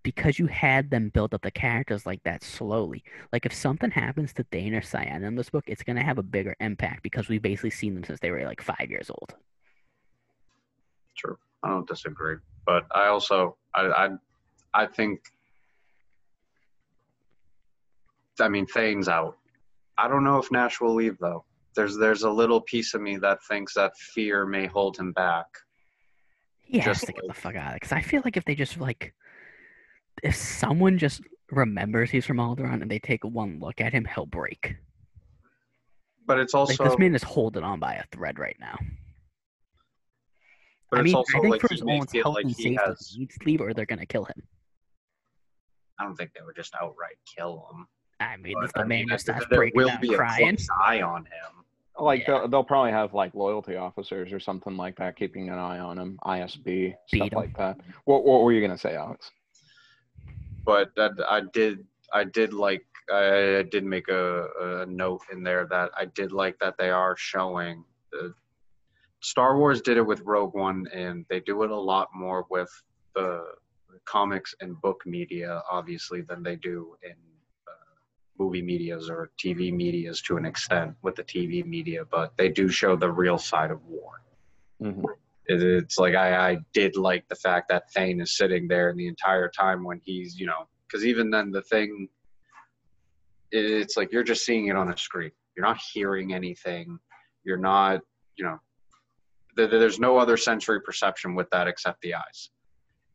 because you had them build up the characters like that slowly. Like if something happens to Thane or Ciana in this book, it's gonna have a bigger impact because we've basically seen them since they were like 5 years old. True. I don't disagree. But I also I think, I mean, Thane's out. I don't know if Nash will leave though. There's a little piece of me that thinks that fear may hold him back. He has to get the fuck out of it, because I feel like if they just like, if someone just remembers he's from Alderaan and they take one look at him, he'll break. But it's also like, this man is holding on by a thread right now. But I mean, also I think like for he his may own feel health like and he safety, has. he needs to leave, or they're gonna kill him. I don't think they would just outright kill him. I mean, But, if the man just starts there breaking will down be crying. a close eye on him. Like Yeah. they'll probably have like loyalty officers or something like that keeping an eye on him, ISB, stuff like that. What were you gonna say, Alex? But I did make a note in there that I did like that they are showing. Star Wars did it with Rogue One, and they do it a lot more with the comics and book media, obviously, than they do in movie medias or TV medias to an extent with the TV media. But they do show the real side of war. Mm-hmm. It's like I did like the fact that Thane is sitting there and the entire time when he's, because even then the thing, it's like you're just seeing it on a screen. You're not hearing anything. You're not, there's no other sensory perception with that except the eyes.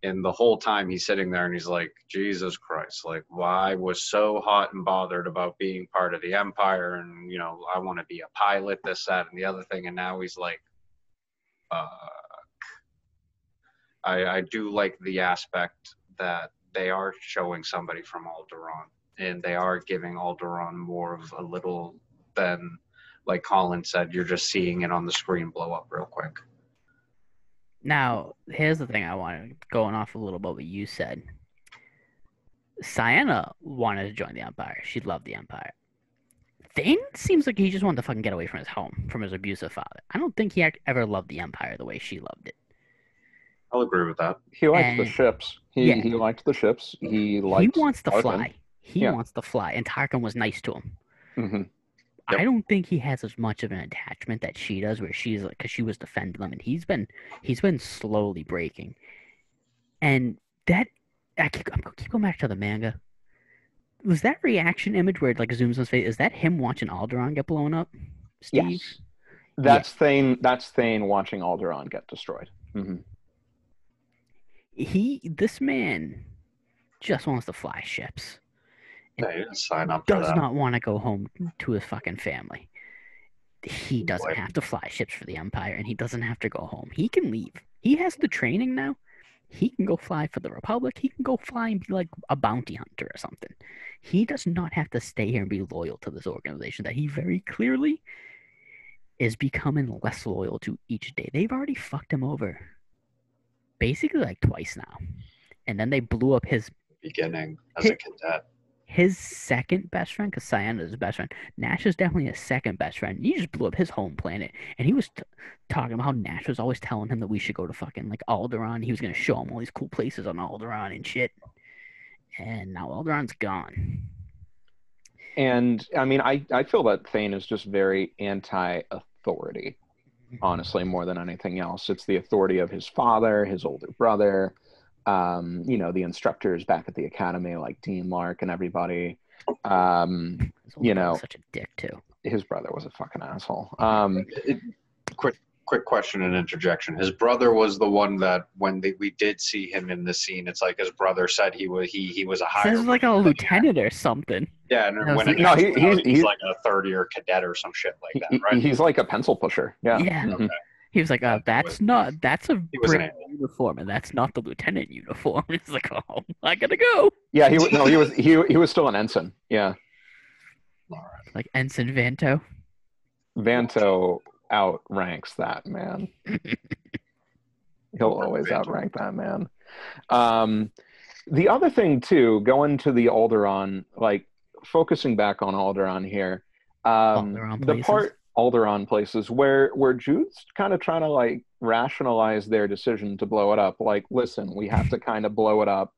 And the whole time he's sitting there and he's like, Jesus Christ, like, why was so hot and bothered about being part of the Empire, and, I want to be a pilot, this, that, and the other thing. And now he's like, I do like the aspect that they are showing somebody from Alderaan, and they are giving Alderaan more of a little than, like Colin said, you're just seeing it on the screen blow up real quick. Now, here's the thing I wanted, going off a little bit what you said. Ciena wanted to join the Empire. She loved the Empire. Thane seems like he just wanted to fucking get away from his home, from his abusive father. I don't think he ever loved the Empire the way she loved it. I'll agree with that. He liked the ships. He liked the ships. He wants to Tarkin. fly. He wants to fly, and Tarkin was nice to him. Mm-hmm. Yep. I don't think he has as much of an attachment that she does, where she's like, because she was defending him, and he's been slowly breaking. And that, I keep going back to the manga. Was that reaction image where it like zooms on his face? Is that him watching Alderaan get blown up, Steve? Yes. That's Thane. That's Thane watching Alderaan get destroyed. Mm-hmm. This man just wants to fly ships. Yeah, he didn't sign up for that. Does not want to go home to his fucking family. He doesn't have to fly ships for the Empire, and he doesn't have to go home. He can leave. He has the training now. He can go fly for the Republic. He can go fly and be like a bounty hunter or something. He does not have to stay here and be loyal to this organization that he very clearly is becoming less loyal to each day. They've already fucked him over basically like twice now. And then they blew up his beginning as a cadet. His second best friend, because Ciena is his best friend. Nash is definitely his second best friend. He just blew up his home planet. And he was talking about how Nash was always telling him that we should go to fucking like Alderaan. He was going to show him all these cool places on Alderaan and shit. And now Alderaan's gone. And I mean, I feel that Thane is just very anti-authority, honestly, more than anything else. It's the authority of his father, his older brother, the instructors back at the academy, like Dean Lark and everybody. Such a dick too. His brother was a fucking asshole. Quick question and interjection. His brother was the one that when we did see him in the scene, it's like his brother said he was a higher. He's like a lieutenant or something. Yeah, and he's like a third-year cadet or some shit like that, right? He's like a pencil pusher. Yeah. Yeah. Okay. He was like, that's a British uniform, and that's not the lieutenant uniform. It's like, oh, I gotta go. Yeah, he was still an ensign. Yeah. All right. Like Ensign Vanto. Vanto outranks that man. He'll always outrank that man. The other thing too, going to the Alderaan, like focusing back on Alderaan here, the part Alderaan places where Jude's kind of trying to like rationalize their decision to blow it up. Like, listen, we have to kind of blow it up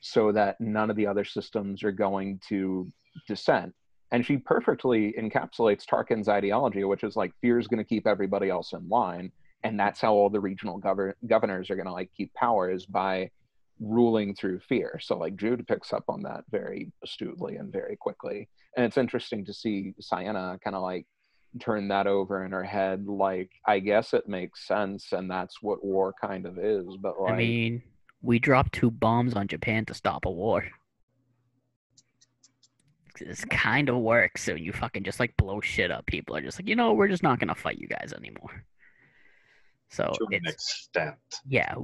so that none of the other systems are going to descend. And she perfectly encapsulates Tarkin's ideology, which is like fear is going to keep everybody else in line. And that's how all the regional governors are going to like keep power, is by ruling through fear. So like Jude picks up on that very astutely and very quickly. And it's interesting to see Ciena kind of like turn that over in her head. Like, I guess it makes sense, and that's what war kind of is. But like, I mean, we dropped 2 bombs on Japan to stop a war. This kind of works. So you fucking just like blow shit up. People are just like, we're just not gonna fight you guys anymore. So to an extent, yeah,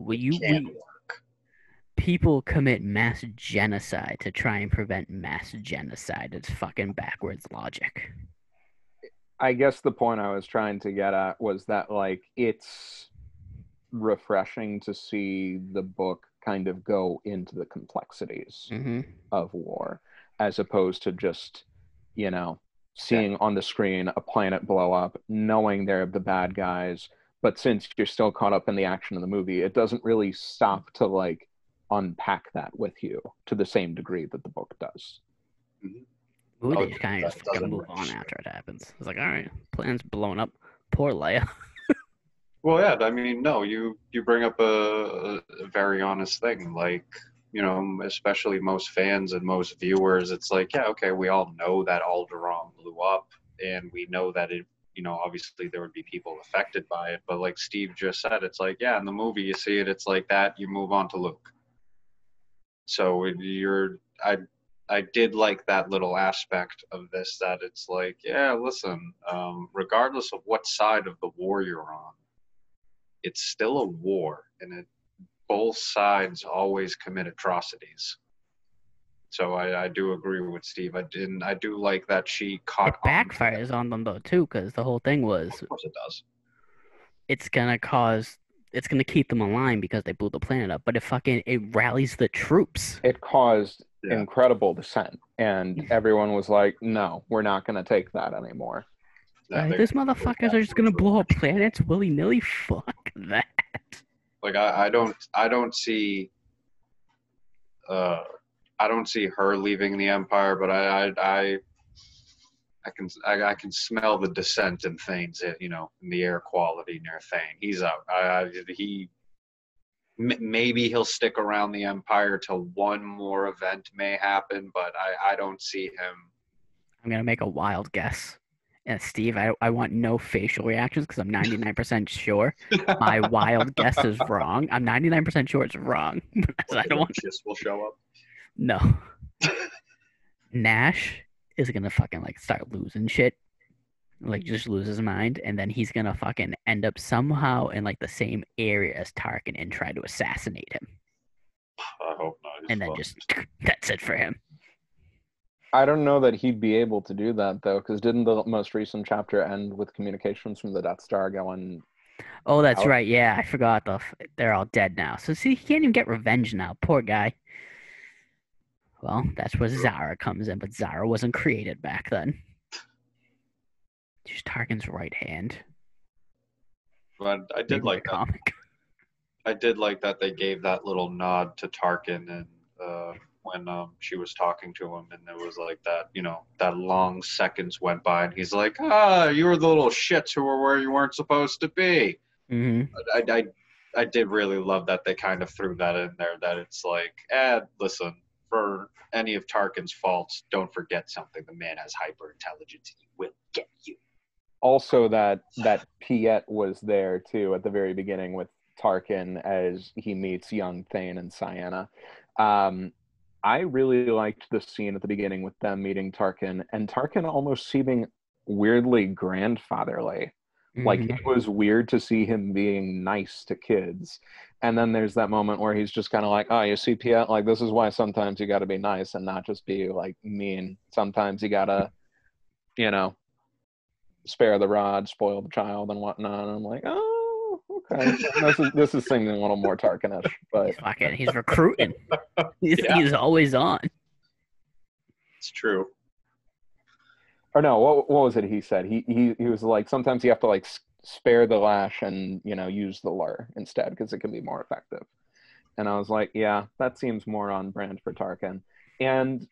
people commit mass genocide to try and prevent mass genocide. It's fucking backwards logic. I guess the point I was trying to get at was that like it's refreshing to see the book kind of go into the complexities of war, as opposed to just, seeing on the screen a planet blow up, knowing they're the bad guys. But since you're still caught up in the action of the movie, it doesn't really stop to like unpack that with you to the same degree that the book does. Ooh, they just kind of just fucking move on after it happens. It's like, all right, planet's blown up. Poor Leia. Well, yeah, I mean, no, you bring up a very honest thing. Like, especially most fans and most viewers, it's like, yeah, okay, we all know that Alderaan blew up, and we know that it obviously there would be people affected by it, but like Steve just said, it's like, yeah, in the movie you see it, it's like that, you move on to Luke. So I did like that little aspect of this, that it's like, yeah, listen, regardless of what side of the war you're on, it's still a war, and both sides always commit atrocities. So I do agree with Steve. I do like that she caught It backfires on them though too, because the whole thing was, Of course it does. it's gonna keep them aligned because they blew the planet up. But it rallies the troops. It caused incredible dissent, and everyone was like, "No, we're not going to take that anymore." Like, these motherfuckers are just gonna blow up planets willy nilly. Fuck that. Like I don't see her leaving the Empire, but I can smell the dissent in Thane's, in the air quality near Thane. He's out. Maybe he'll stick around the Empire till one more event may happen, but I don't see him. I'm gonna make a wild guess. And Steve, I want no facial reactions because I'm 99% sure my wild guess is wrong. I'm 99% sure it's wrong. I don't want. Just will show up. No. Nash is gonna fucking like start losing shit, like just lose his mind, and then he's gonna fucking end up somehow in like the same area as Tarkin and try to assassinate him. I hope not. And then just that's it for him. I don't know that he'd be able to do that though, because didn't the most recent chapter end with communications from the Death Star going? Oh, that's right. Yeah, I forgot. They're all dead now. So see, he can't even get revenge now. Poor guy. Well, that's where Zara comes in, but Zara wasn't created back then. She's Tarkin's right hand. But I did like that. Comic. I did like that they gave that little nod to Tarkin, and when she was talking to him, and there was like that, that long seconds went by, and he's like, you were the little shits who were where you weren't supposed to be. Mm-hmm. I did really love that they kind of threw that in there, that it's like, listen, for any of Tarkin's faults, don't forget something. The man has hyper intelligence. He will get you. Also, that Piet was there too at the very beginning with Tarkin as he meets young Thane and Ciena. I really liked the scene at the beginning with them meeting Tarkin, and Tarkin almost seeming weirdly grandfatherly. Mm-hmm. Like, it was weird to see him being nice to kids. And then there's that moment where he's just kind of like, oh, you see, Piet, like, this is why sometimes you got to be nice and not just be, like, mean. Sometimes you got to, spare the rod, spoil the child, and whatnot. And I'm like, oh, okay. This is seeming a little more Tarkin-ish. But he's recruiting. He's always on. It's true. Or no, what was it he said? He was like, sometimes you have to like spare the lash and use the lure instead because it can be more effective. And I was like, yeah, that seems more on brand for Tarkin. And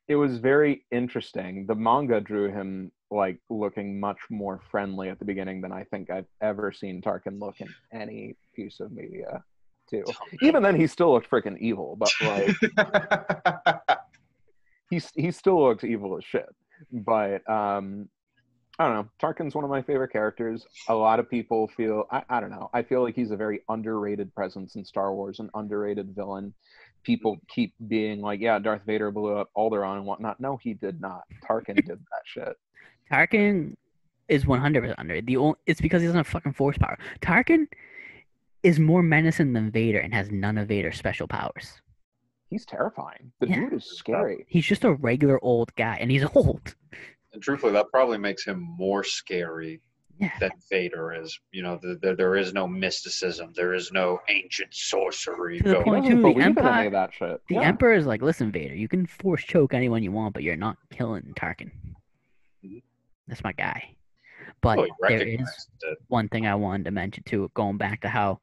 it was very interesting. The manga drew him like looking much more friendly at the beginning than I think I've ever seen Tarkin look in any piece of media too. Even then he still looked freaking evil, but like he still looks evil as shit. But I don't know. Tarkin's one of my favorite characters. A lot of people feel, I don't know. I feel like he's a very underrated presence in Star Wars, an underrated villain. People keep being like, yeah, Darth Vader blew up Alderaan and whatnot. No, he did not. Tarkin did that shit. Tarkin is 100% underrated. It's because he doesn't have fucking force power. Tarkin is more menacing than Vader and has none of Vader's special powers. He's terrifying. The dude is scary. He's just a regular old guy, and he's old. And truthfully, that probably makes him more scary than Vader is. There is no mysticism. There is no ancient sorcery. To the point, too, the Empire, that shit. The Emperor is like, listen, Vader, you can force choke anyone you want, but you're not killing Tarkin. Mm-hmm. That's my guy. But there is one thing I wanted to mention, too, going back to how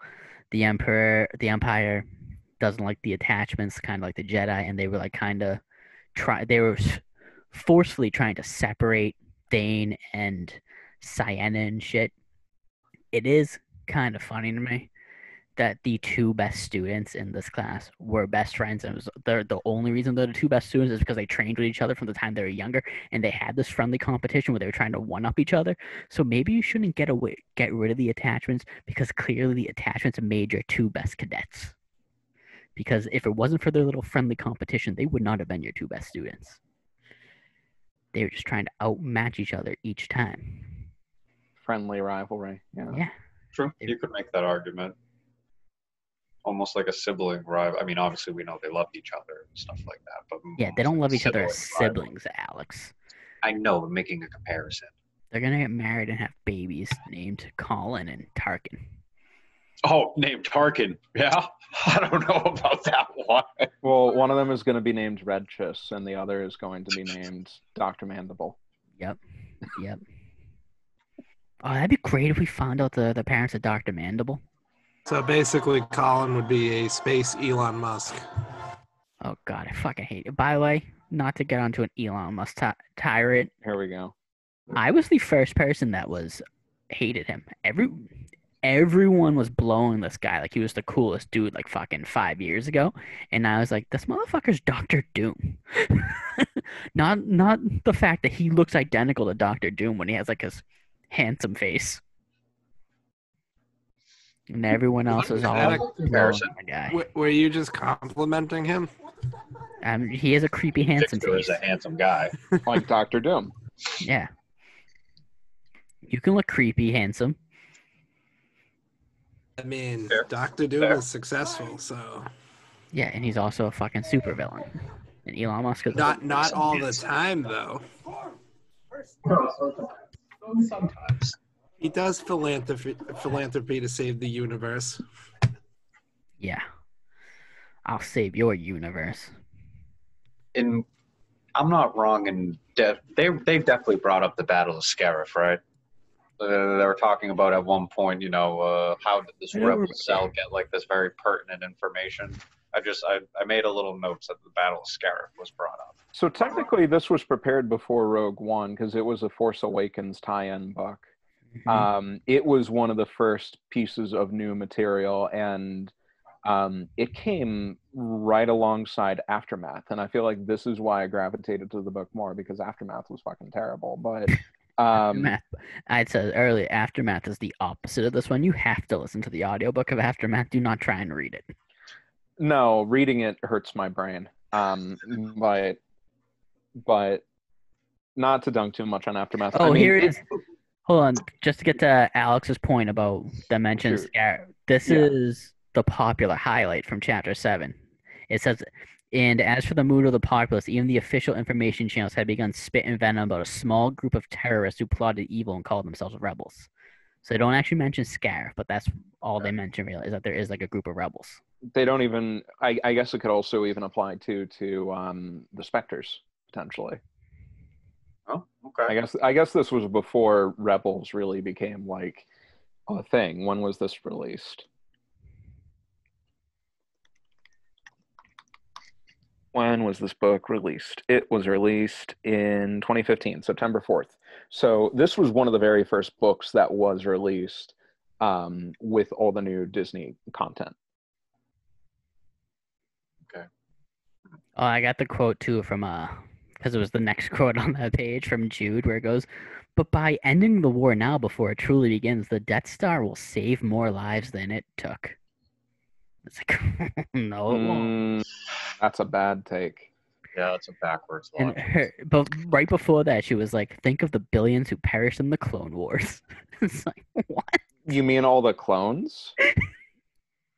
the Empire doesn't like the attachments, kind of like the Jedi, and they were like they were forcefully trying to separate Thane and Ciena and shit. It is kind of funny to me that the two best students in this class were best friends, and they're the only reason they're the two best students is because they trained with each other from the time they were younger, and they had this friendly competition where they were trying to one up each other. So maybe you shouldn't get rid of the attachments, because clearly the attachments made your two best cadets. Because if it wasn't for their little friendly competition, they would not have been your two best students. They were just trying to outmatch each other each time. Friendly rivalry. Yeah. True. You could make that argument. Almost like a sibling rival. I mean, obviously we know they loved each other and stuff like that, but Yeah, they don't love each other as sibling siblings, Alex. I know, I'm making a comparison. They're gonna get married and have babies named Colin and Tarkin. Oh, named Tarkin. Yeah, I don't know about that one. Well, one of them is going to be named Redchus, and the other is going to be named Dr. Mandible. Yep. Oh, that'd be great if we found out the parents of Dr. Mandible. So basically, Colin would be a space Elon Musk. Oh God, I fucking hate it. By the way, not to get onto an Elon Musk tirade. Here we go. I was the first person that hated him. Everyone was blowing this guy like he was the coolest dude like fucking 5 years ago, and I was like, this motherfucker's Doctor Doom. not the fact that he looks identical to Doctor Doom when he has like his handsome face, and everyone else is all blowing the guy. Were you just complimenting him? He has a creepy handsome Victor face. is a handsome guy. Like Dr. Doom. Yeah, you can look creepy handsome. I mean, Fair. Dr. Doom Fair. is successful, so Yeah, and he's also a fucking supervillain. And Elon Musk is not all the time though. Sometimes. He does philanthropy to save the universe. Yeah, I'll save your universe. I'm not wrong in they definitely brought up the Battle of Scarif, right? They were talking about at one point, how did this rebel cell get like this very pertinent information? I made a little note that the Battle of Scarif was brought up. So technically this was prepared before Rogue One because it was a Force Awakens tie-in book. Mm-hmm. It was one of the first pieces of new material, and it came right alongside Aftermath, and I feel like this is why I gravitated to the book more, because Aftermath was fucking terrible. But Aftermath, I said earlier, Aftermath is the opposite of this one. You have to listen to the audiobook of Aftermath. Do not try and read it. No, reading it hurts my brain. But not to dunk too much on Aftermath. Oh, I mean, here it is. Hold on, just to get to Alex's point about Dimensions. Sure. This is the popular highlight from Chapter 7. It says, and as for the mood of the populace, even the official information channels had begun spitting venom about a small group of terrorists who plotted evil and called themselves rebels. So they don't actually mention Scarif, but that's all they mention really, is that there is like a group of rebels. They don't even, I guess it could also even apply to the Spectres, potentially. Oh, okay. I guess this was before Rebels really became like a thing. When was this released? When was this book released? It was released in 2015, September 4th. So this was one of the very first books that was released with all the new Disney content. Okay. Oh, I got the quote too from because it was the next quote on that page from Jude, where it goes, "But by ending the war now before it truly begins, the Death Star will save more lives than it took." It's like, no, it won't. That's a bad take. Yeah, that's a backwards And logic. but right before that, she was like, "Think of the billions who perished in the Clone Wars." It's like, what? You mean all the clones?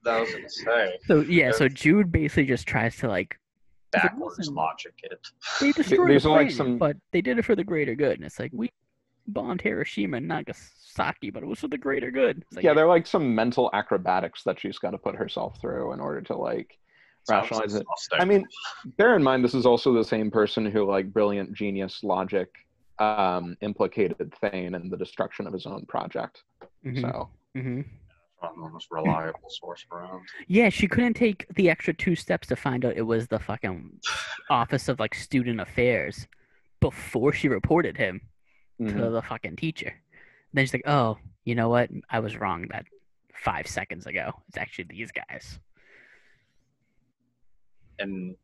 That was gonna say. So yeah, so Jude basically just tries to like Backwards listen, logic it. they destroyed These the are like planet, some- but they did it for the greater good. And it's like, we bombed Hiroshima and Nagasaki, but it was for the greater good. It's like, Yeah, they're like some mental acrobatics that she's got to put herself through in order to like rationalize it. Exhausting. I mean, bear in mind, this is also the same person who, like, brilliant genius logic implicated Thane in the destruction of his own project. Mhm. So Mhm. Not the most reliable source around. Yeah, she couldn't take the extra 2 steps to find out it was the fucking Office of like Student Affairs before she reported him to mhm. the fucking teacher. Then she's like, "Oh, you know what? I was wrong. That 5 seconds ago. It's actually these guys. And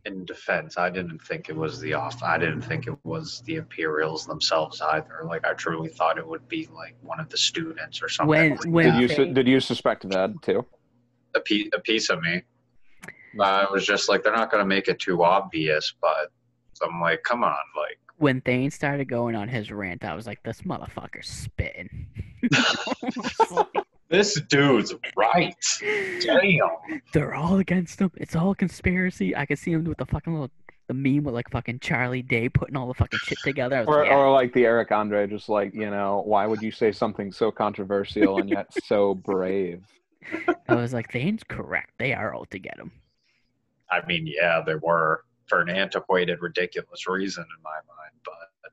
in defense, I didn't think it was I didn't think it was the Imperials themselves either. Like, I truly thought it would be like one of the students or something. Did you suspect that too? A piece of me. I was just like, they're not going to make it too obvious, but so I'm like, come on, like. When Thane started going on his rant, I was like, this motherfucker's spitting. This dude's right. Damn. They're all against him. It's all conspiracy. I could see him with the meme with like fucking Charlie Day putting all the fucking shit together. I was like, yeah. Or like the Eric Andre, just like, why would you say something so controversial and yet so brave? I was like, Thane's correct. They are out to get him. I mean, yeah, they were for an antiquated, ridiculous reason in my mind, but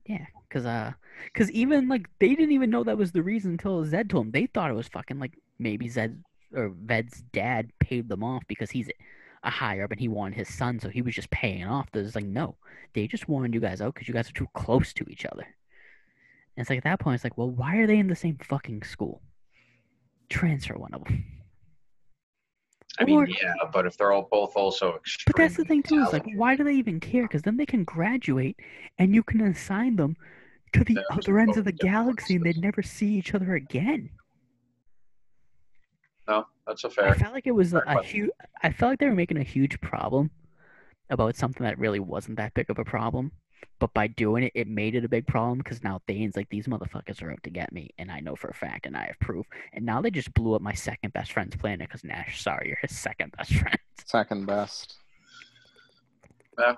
yeah, because even like they didn't even know that was the reason until Zed told them. They thought it was fucking like maybe Zed or Ved's dad paid them off because he's a higher up and he wanted his son, so he was just paying off. There's like, no, they just wanted you guys out because you guys are too close to each other. And it's like at that point, it's like, well, why are they in the same fucking school? Transfer one of them. I mean, yeah, but if they're both also extremely But that's the thing too, is like, why do they even care? Because then they can graduate and you can assign them to the other ends of the galaxy and they'd never see each other again. No, that's a fair. I felt like it was a huge. I felt like they were making a huge problem about something that really wasn't that big of a problem. But by doing it, it made it a big problem because now Thane's like, these motherfuckers are out to get me, and I know for a fact, and I have proof. And now they just blew up my second best friend's planet because Nash, sorry, you're his second best friend. Second best. Yeah,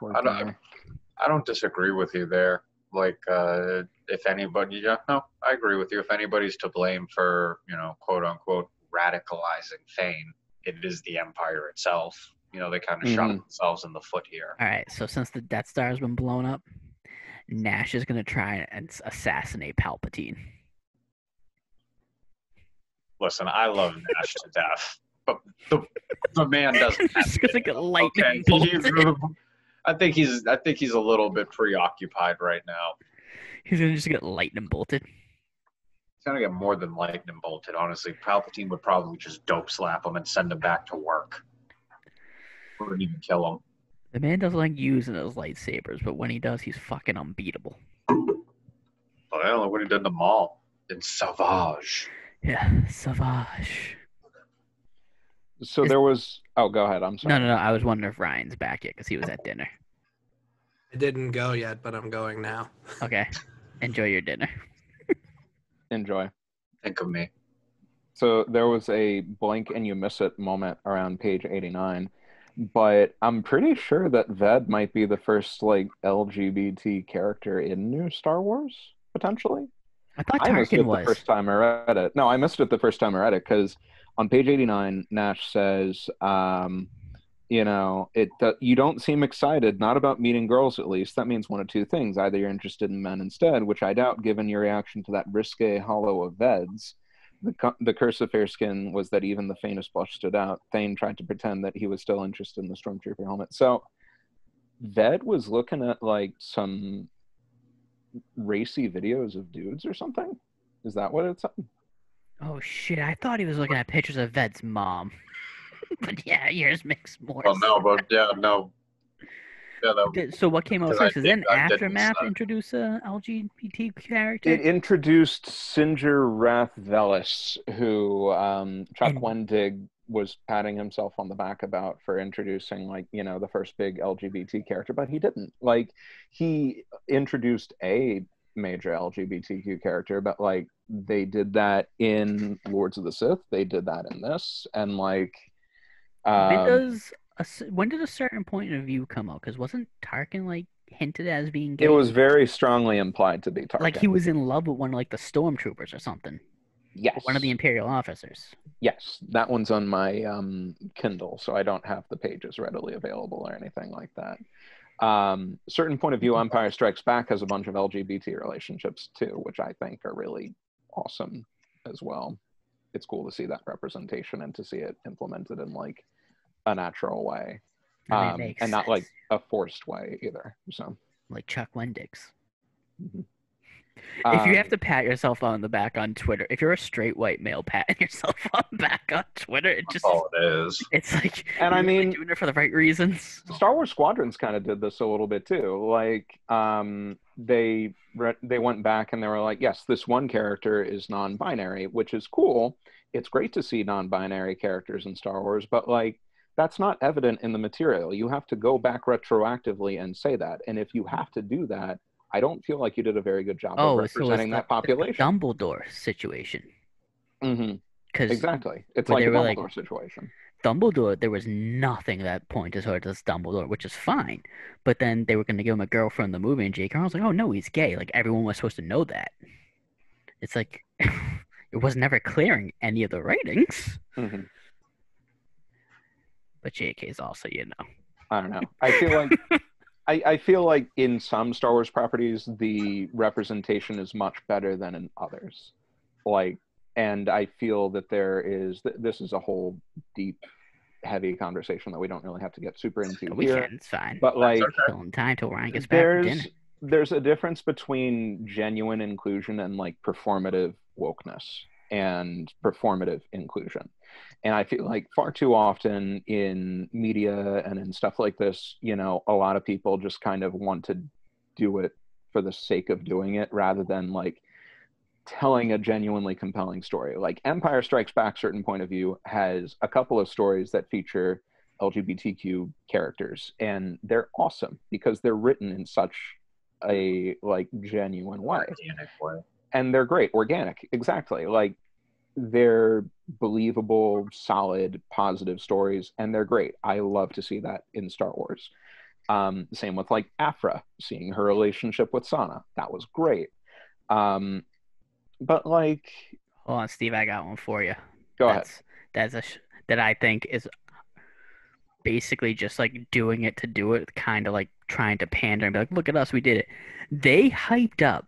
I don't disagree with you there. Like, if anybody, no, I agree with you. If anybody's to blame for, quote unquote, radicalizing Thane, it is the Empire itself. They kind of shot themselves in the foot here. All right, so since the Death Star has been blown up, Nash is going to try and assassinate Palpatine. Listen, I love Nash to death, but the man doesn't. He's going to get lightning bolted. I think he's a little bit preoccupied right now. He's going to just get lightning bolted. He's going to get more than lightning bolted, honestly. Palpatine would probably just dope slap him and send him back to work. Wouldn't even kill him. The man doesn't like using his lightsabers, but when he does, he's fucking unbeatable. Well, I don't know what he did in the mall. In Savage. Yeah, Savage. So there was... Oh, go ahead. I'm sorry. No. I was wondering if Ryan's back yet because he was at dinner. I didn't go yet, but I'm going now. Okay. Enjoy your dinner. Enjoy. Think of me. So there was a blink and you miss it moment around page 89. But I'm pretty sure that Ved might be the first LGBT character in new Star Wars, potentially. I thought Tarkin was. The first time I read it. No, I missed it the first time I read it because on page 89, Nash says, you don't seem excited, not about meeting girls at least. That means one of two things. Either you're interested in men instead, which I doubt given your reaction to that risque hollow of Ved's. The curse of fair skin was that even the faintest blush stood out. Thane tried to pretend that he was still interested in the Stormtrooper helmet. So Ved was looking at some racy videos of dudes or something? Is that what it's saying? Oh shit, I thought he was looking at pictures of Ved's mom. But yeah, yours makes more sense. Well, no, but yeah, no. Yeah, so what came out first? Is then Aftermath introduce a LGBT character? It introduced Singer Rath Velis, who Chuck Wendig was patting himself on the back about for introducing the first big LGBT character, but he didn't. He introduced a major LGBTQ character, but they did that in Lords of the Sith, they did that in this, and when did a certain point of view come out? Because wasn't Tarkin hinted as being gay? It was very strongly implied to be Tarkin. He was in love with one of the stormtroopers or something. Yes. One of the Imperial officers. Yes, that one's on my Kindle, so I don't have the pages readily available or anything like that. Certain point of view, Empire Strikes Back has a bunch of LGBT relationships too, which I think are really awesome as well. It's cool to see that representation and to see it implemented in a natural way, and not a forced way either. So like Chuck Wendig's. Mm-hmm. If you have to pat yourself on the back on Twitter, if you're a straight white male patting yourself on the back on Twitter, That's all it is. it's like, And I you're really mean, doing it for the right reasons. Star Wars Squadrons kind of did this a little bit too. Like, they went back and they were like, yes, this one character is non-binary, which is cool. It's great to see non-binary characters in Star Wars, but like, that's not evident in the material. You have to go back retroactively and say that. And if you have to do that, I don't feel like you did a very good job of representing that population. Dumbledore situation. Mm-hmm. Exactly. It's where like a they were Dumbledore situation. Dumbledore, there was nothing that pointed towards this Dumbledore, which is fine. But then they were going to give him a girlfriend in the movie, and J.K. Rowling was like, oh, no, he's gay. Like, everyone was supposed to know that. It's like, it was never clear in any of the ratings. Mm-hmm. But J.K.'s also, you know. I don't know. I feel like I feel like in some Star Wars properties, the representation is much better than in others. Like, and I feel that this is a whole deep, heavy conversation that we don't really have to get super into We here. can, it's fine. But like, killing time till Ryan gets back for dinner. There's a difference between genuine inclusion and like performative wokeness and performative inclusion. And I feel like far too often in media and in stuff like this, you know, a lot of people just kind of want to do it for the sake of doing it rather than like telling a genuinely compelling story. Like Empire Strikes Back, certain point of view, has a couple of stories that feature LGBTQ characters, and they're awesome because they're written in such a like genuine way. Organic way. And they're great. Organic, exactly. Like, they're believable, solid, positive stories, and they're great. I love to see that in Star Wars. Same with like Aphra, seeing her relationship with Sana. That was great. But like, hold on, Steve, I got one for you. Go ahead. That I think is basically just like doing it to do it, kind of like trying to pander and be like, look at us, we did it. They hyped up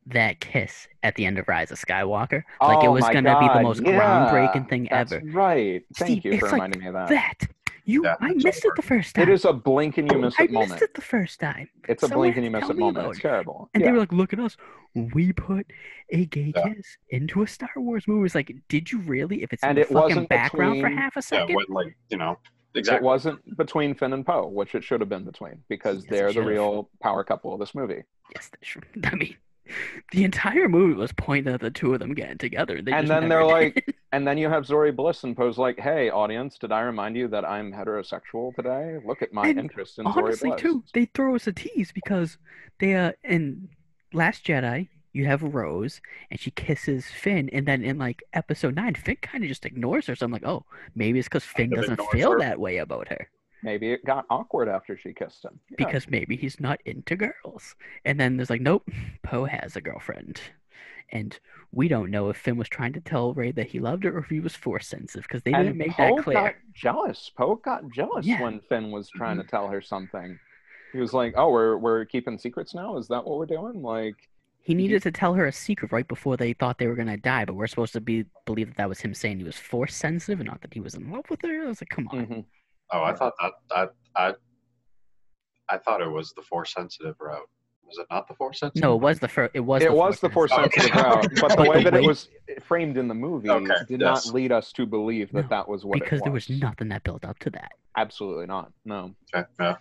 that kiss at the end of Rise of Skywalker. Like it was going to be the most groundbreaking thing ever. Right. Thank Steve, you for reminding me of that. I missed it the first time. It is a blink and you miss it moment. I missed it the first time. It's a blink and you miss it moment. It's terrible. And they were like, look at us. We put a gay kiss into a Star Wars movie. It's like, did you really? If it's in the fucking background for half a second? Yeah, like, you know, exactly. It wasn't between Finn and Poe, which it should have been between, because they're the real power couple of this movie. Yes, I mean, the entire movie was pointing at the two of them getting together. And then they're like, and then you have Zori Bliss and Poe's like, hey, audience, did I remind you that I'm heterosexual today? Look at my interest in Zori Bliss. Honestly, too, they throw us a tease because they, in Last Jedi, you have Rose, and she kisses Finn, and then in like episode 9, Finn kind of just ignores her. So I'm like, oh, maybe it's because Finn doesn't feel that way about her. Maybe it got awkward after she kissed him. Yeah. Because maybe he's not into girls. And then there's like, nope, Poe has a girlfriend. And we don't know if Finn was trying to tell Rey that he loved her or if he was force sensitive, because they didn't make that clear. Poe got jealous when Finn was trying to tell her something. He was like, oh, we're keeping secrets now? Is that what we're doing? Like, he needed to tell her a secret right before they thought they were going to die, but we're supposed to believe that was him saying he was force sensitive and not that he was in love with her. I was like, come on. Mm-hmm. Oh, I thought I thought it was the force sensitive route. Was it not the force sensitive? No, it was the force sensitive route, but the way that it was framed in the movie did not lead us to believe that that was what it was. Because there was nothing that built up to that. Absolutely not. No. Okay. Yeah.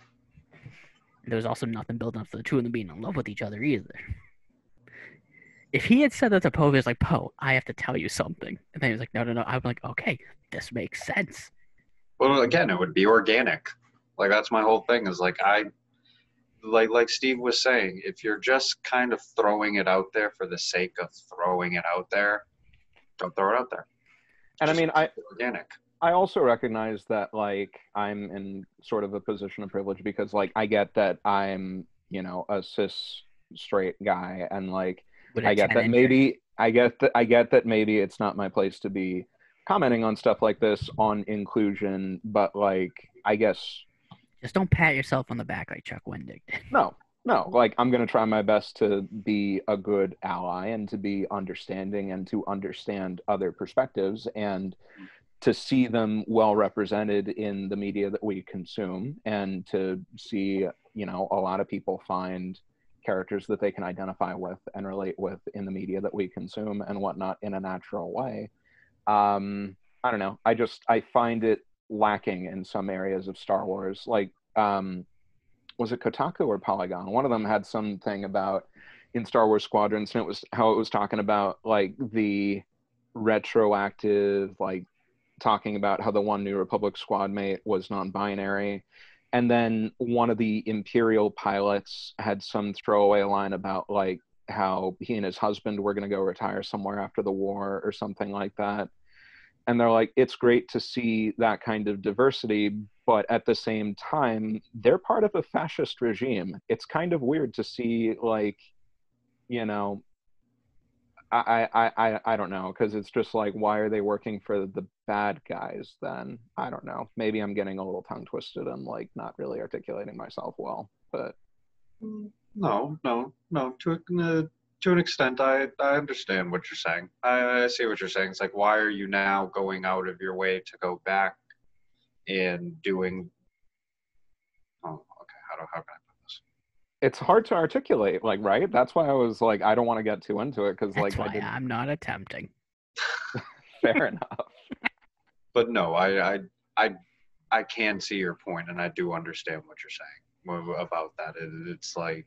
There was also nothing building up to the two of them being in love with each other either. If he had said that to Poe, he was like, Poe, I have to tell you something. And then he was like, no. I'm like, okay, this makes sense. Well, again, it would be organic. Like, that's my whole thing is like, like Steve was saying, if you're just kind of throwing it out there for the sake of throwing it out there, don't throw it out there. And just I mean, organic. I also recognize that, like, I'm in sort of a position of privilege because, like, I get that I'm, you know, a cis straight guy, and like, I get that maybe it's not my place to be commenting on stuff like this on inclusion, but like, I guess just don't pat yourself on the back like Chuck Wendig did. No, like, I'm going to try my best to be a good ally and to be understanding and to understand other perspectives and to see them well represented in the media that we consume, and to see, you know, a lot of people find characters that they can identify with and relate with in the media that we consume and whatnot in a natural way. I don't know. I find it lacking in some areas of Star Wars. Like, was it Kotaku or Polygon? One of them had something about in Star Wars Squadrons, and it was how it was talking about like the retroactive, like talking about how the one New Republic squad mate was non-binary. And then one of the Imperial pilots had some throwaway line about like how he and his husband were going to go retire somewhere after the war or something like that. And they're like, it's great to see that kind of diversity, but at the same time, they're part of a fascist regime. It's kind of weird to see, like, you know, I don't know, because it's just like, why are they working for the bad guys then? I don't know. Maybe I'm getting a little tongue twisted and like not really articulating myself well, but No. To an extent, I understand what you're saying. I see what you're saying. It's like, why are you now going out of your way to go back and doing? Oh, okay. How can I put this? it's hard to articulate, like, right? That's why I was like, I don't want to get too into it because That's like why I'm not attempting. fair enough. But no, I can see your point, and I do understand what you're saying about that. It's like,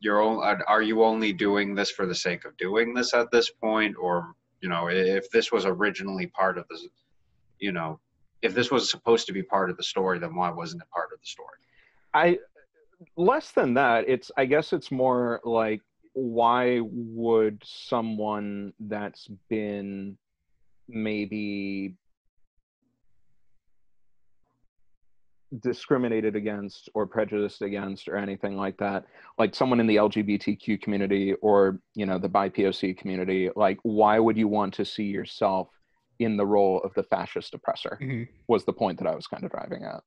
are you only doing this for the sake of doing this at this point? Or, you know, if this was originally part of this, you know, if this was supposed to be part of the story, then why wasn't it part of the story? Less than that, I guess it's more like, why would someone that's been maybe discriminated against or prejudiced against or anything like that, like someone in the LGBTQ community or, you know, the BIPOC community, like, why would you want to see yourself in the role of the fascist oppressor? Was the point that I was kind of driving at.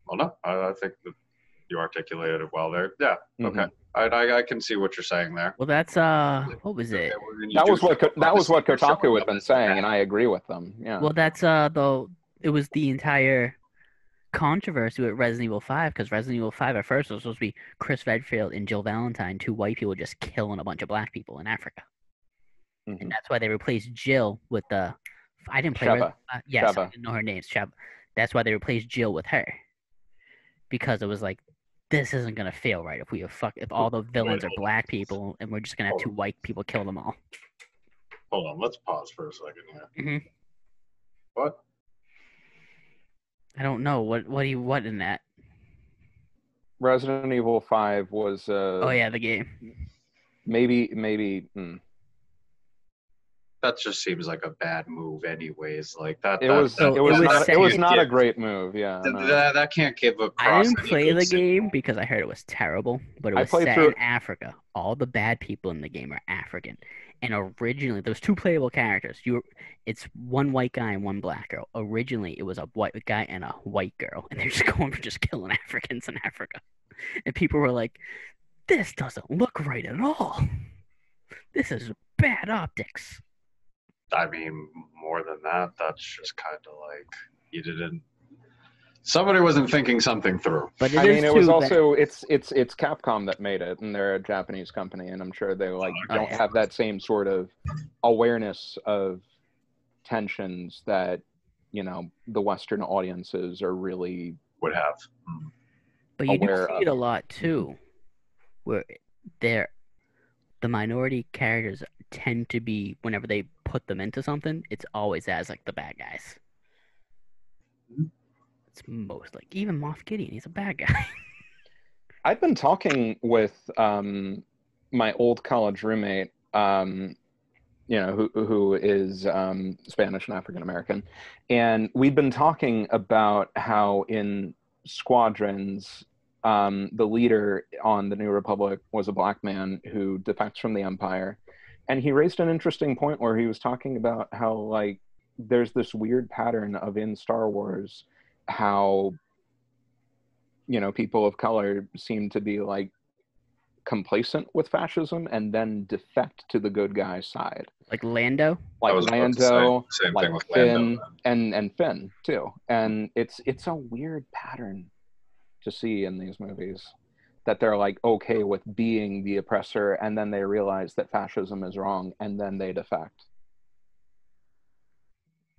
Well, no, I think that you articulated it well there. Yeah, okay. I can see what you're saying there. Well, that's what was it? That was what Kotaku had been saying, and I agree with them. Yeah. Well, that's it was the entire controversy with Resident Evil 5, because Resident Evil 5 at first was supposed to be Chris Redfield and Jill Valentine, two white people just killing a bunch of black people in Africa. And that's why they replaced Jill with the. I didn't play. Sheva. Yes, Sheva. I didn't know her name. Sheva. That's why they replaced Jill with her, because it was like, this isn't gonna feel right if all the villains are black people and we're just gonna have two white people kill them all. Hold on, let's pause for a second here. What? I don't know what in that. Resident Evil 5 was. Oh yeah, the game. Maybe. That just seems like a bad move, anyways. Like that. It was not a great move. Yeah. That can't give a. I didn't play the game because I heard it was terrible, but it was set in Africa. All the bad people in the game are African, and originally there was two playable characters. It's one white guy and one black girl. Originally, it was a white guy and a white girl, and they're just going for just killing Africans in Africa, and people were like, "This doesn't look right at all. This is bad optics." I mean, more than that, that's just kind of like somebody wasn't thinking something through. But it was also it's Capcom that made it, and they're a Japanese company, and I'm sure they don't have that same sort of awareness of tensions that, you know, the Western audiences are really would have. But you do see it a lot too, where the minority characters tend to be, whenever they put them into something, it's always as like the bad guys. It's most like even Moff Gideon, he's a bad guy. I've been talking with my old college roommate, you know, who is Spanish and African American, and we've been talking about how in Squadrons, the leader on the New Republic was a black man who defects from the Empire. And he raised an interesting point where he was talking about how, like, there's this weird pattern of in Star Wars how, you know, people of color seem to be like complacent with fascism and then defect to the good guy side. Like Lando? Like Lando, same like thing with Finn, Lando. and Finn too. And it's a weird pattern to see in these movies. that they're like okay with being the oppressor, and then they realize that fascism is wrong, and then they defect.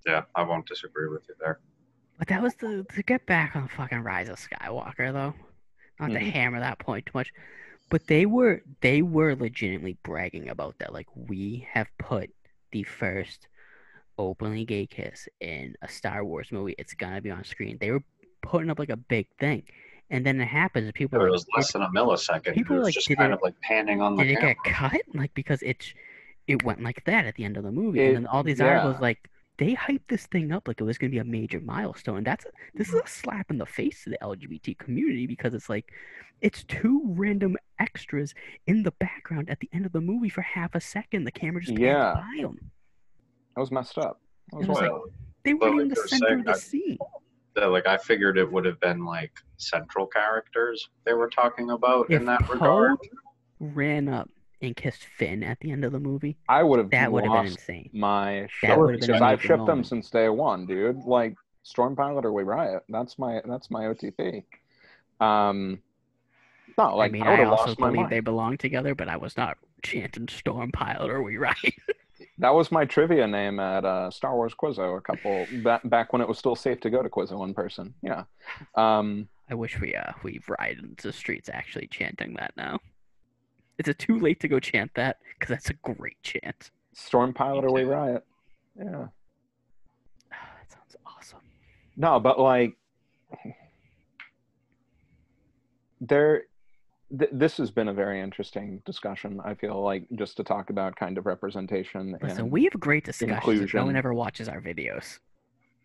Yeah, I won't disagree with you there. But that was to get back on fucking Rise of Skywalker, though. Not to Mhm. hammer that point too much, but they were legitimately bragging about that. Like, we have put the first openly gay kiss in a Star Wars movie. It's gonna be on screen. They were putting up like a big thing, and then it happens. And people It were was less than a millisecond. people It were was like, just did kind it of like panning on the did it camera. get cut? Like, because it went like that at the end of the movie, and then all these articles like they hyped this thing up like it was gonna be a major milestone. And this is a slap in the face to the LGBT community, because it's like it's two random extras in the background at the end of the movie for half a second. The camera just pans by them. That was messed up. That It was like Well, they but weren't even like the you're center saying, of the scene. like I figured it would have been like central characters they were talking about If in that Poe regard. ran up and kissed Finn at the end of the movie, I would have that would have been lost insane. my That shit, would have been because a I've major shipped them moment. since day one, dude. Like Storm Pilot or We Riot. That's my OTP. No, like I mean, I would I have also lost my believe they mind. belong together, but I was not chanting Storm Pilot or We Ride. That was my trivia name at Star Wars Quizzo back when it was still safe to go to Quizzo in person. Yeah. I wish we ride into the streets actually chanting that now. Is it too late to go chant that? Because that's a great chant. Storm Pilot or We Riot. Yeah. That sounds awesome. No, but like this has been a very interesting discussion. I feel like, just to talk about kind of representation. Listen, and we have great discussions. inclusion. No one ever watches our videos.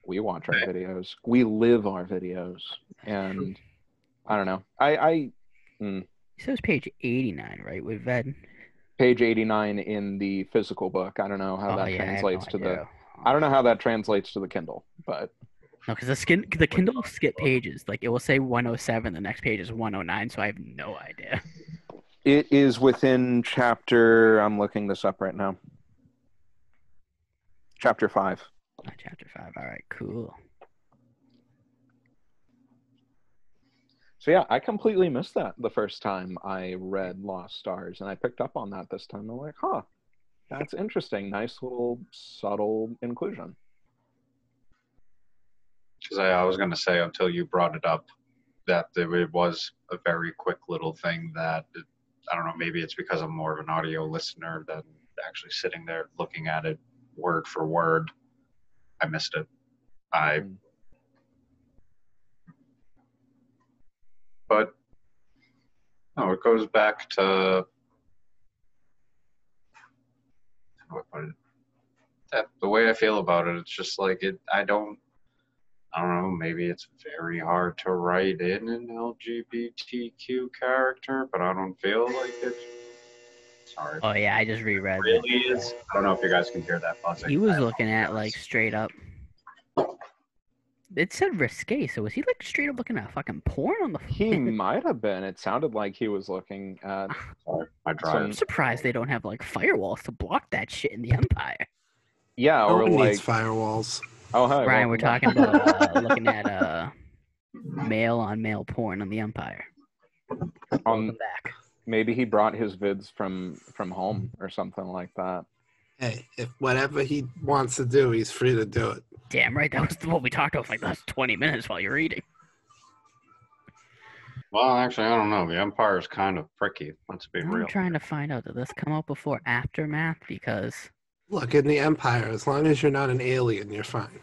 We watch our videos. We live our videos, and I don't know. So it's page 89, right? With Ved. Page 89 in the physical book. I don't know how that translates to the. I don't know how that translates to the Kindle, but no, because the Kindle will skip pages. Like, it will say 107, the next page is 109, so I have no idea. It is within chapter. I'm looking this up right now. Chapter 5. Chapter 5. All right, cool. So yeah, I completely missed that the first time I read Lost Stars, and I picked up on that this time. I'm like, huh, that's interesting. Nice little subtle inclusion. Because I was going to say, until you brought it up, that it was a very quick little thing that, I don't know, maybe it's because I'm more of an audio listener than actually sitting there looking at it word for word. I missed it. But no, it goes back to the way I feel about it. It's just like I don't know, maybe it's very hard to write in an LGBTQ character, but I don't feel like it. Sorry. Oh yeah, I just reread It really is. I don't know if you guys can hear that buzzing. He was looking at like straight up. It said risque, so was he like straight up looking at fucking porn on the phone? He might have been. It sounded like he was looking at. I'm surprised they don't have like firewalls to block that shit in the Empire. Yeah, No or one like needs firewalls. Oh, hi, Brian, we're talking about looking at male on male porn on the Empire. Welcome back. Maybe he brought his vids from home or something like that. Hey, if whatever he wants to do, he's free to do it. Damn right, that was what we talked about for like the last 20 minutes while you're eating. Well, actually, I don't know. The Empire is kind of pricky. Let's be real. I'm trying to find out, did this come out before Aftermath? Because look, in the Empire, as long as you're not an alien, you're fine.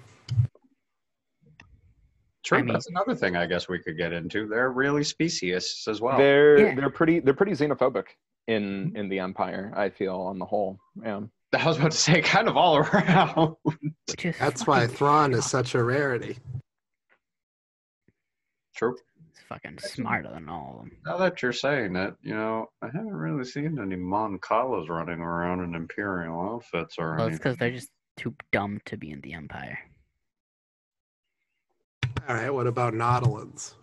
True, that's another thing I guess we could get into. They're really speciesists as well. They're pretty xenophobic in the Empire, I feel, on the whole. Yeah. I was about to say, kind of all around. That's why Thrawn is such a rarity. True. It's fucking smarter than all of them. Now that you're saying it, I haven't really seen any Mon Calas running around in Imperial outfits or Well, it's because they're just too dumb to be in the Empire. All right, what about Nautiloans?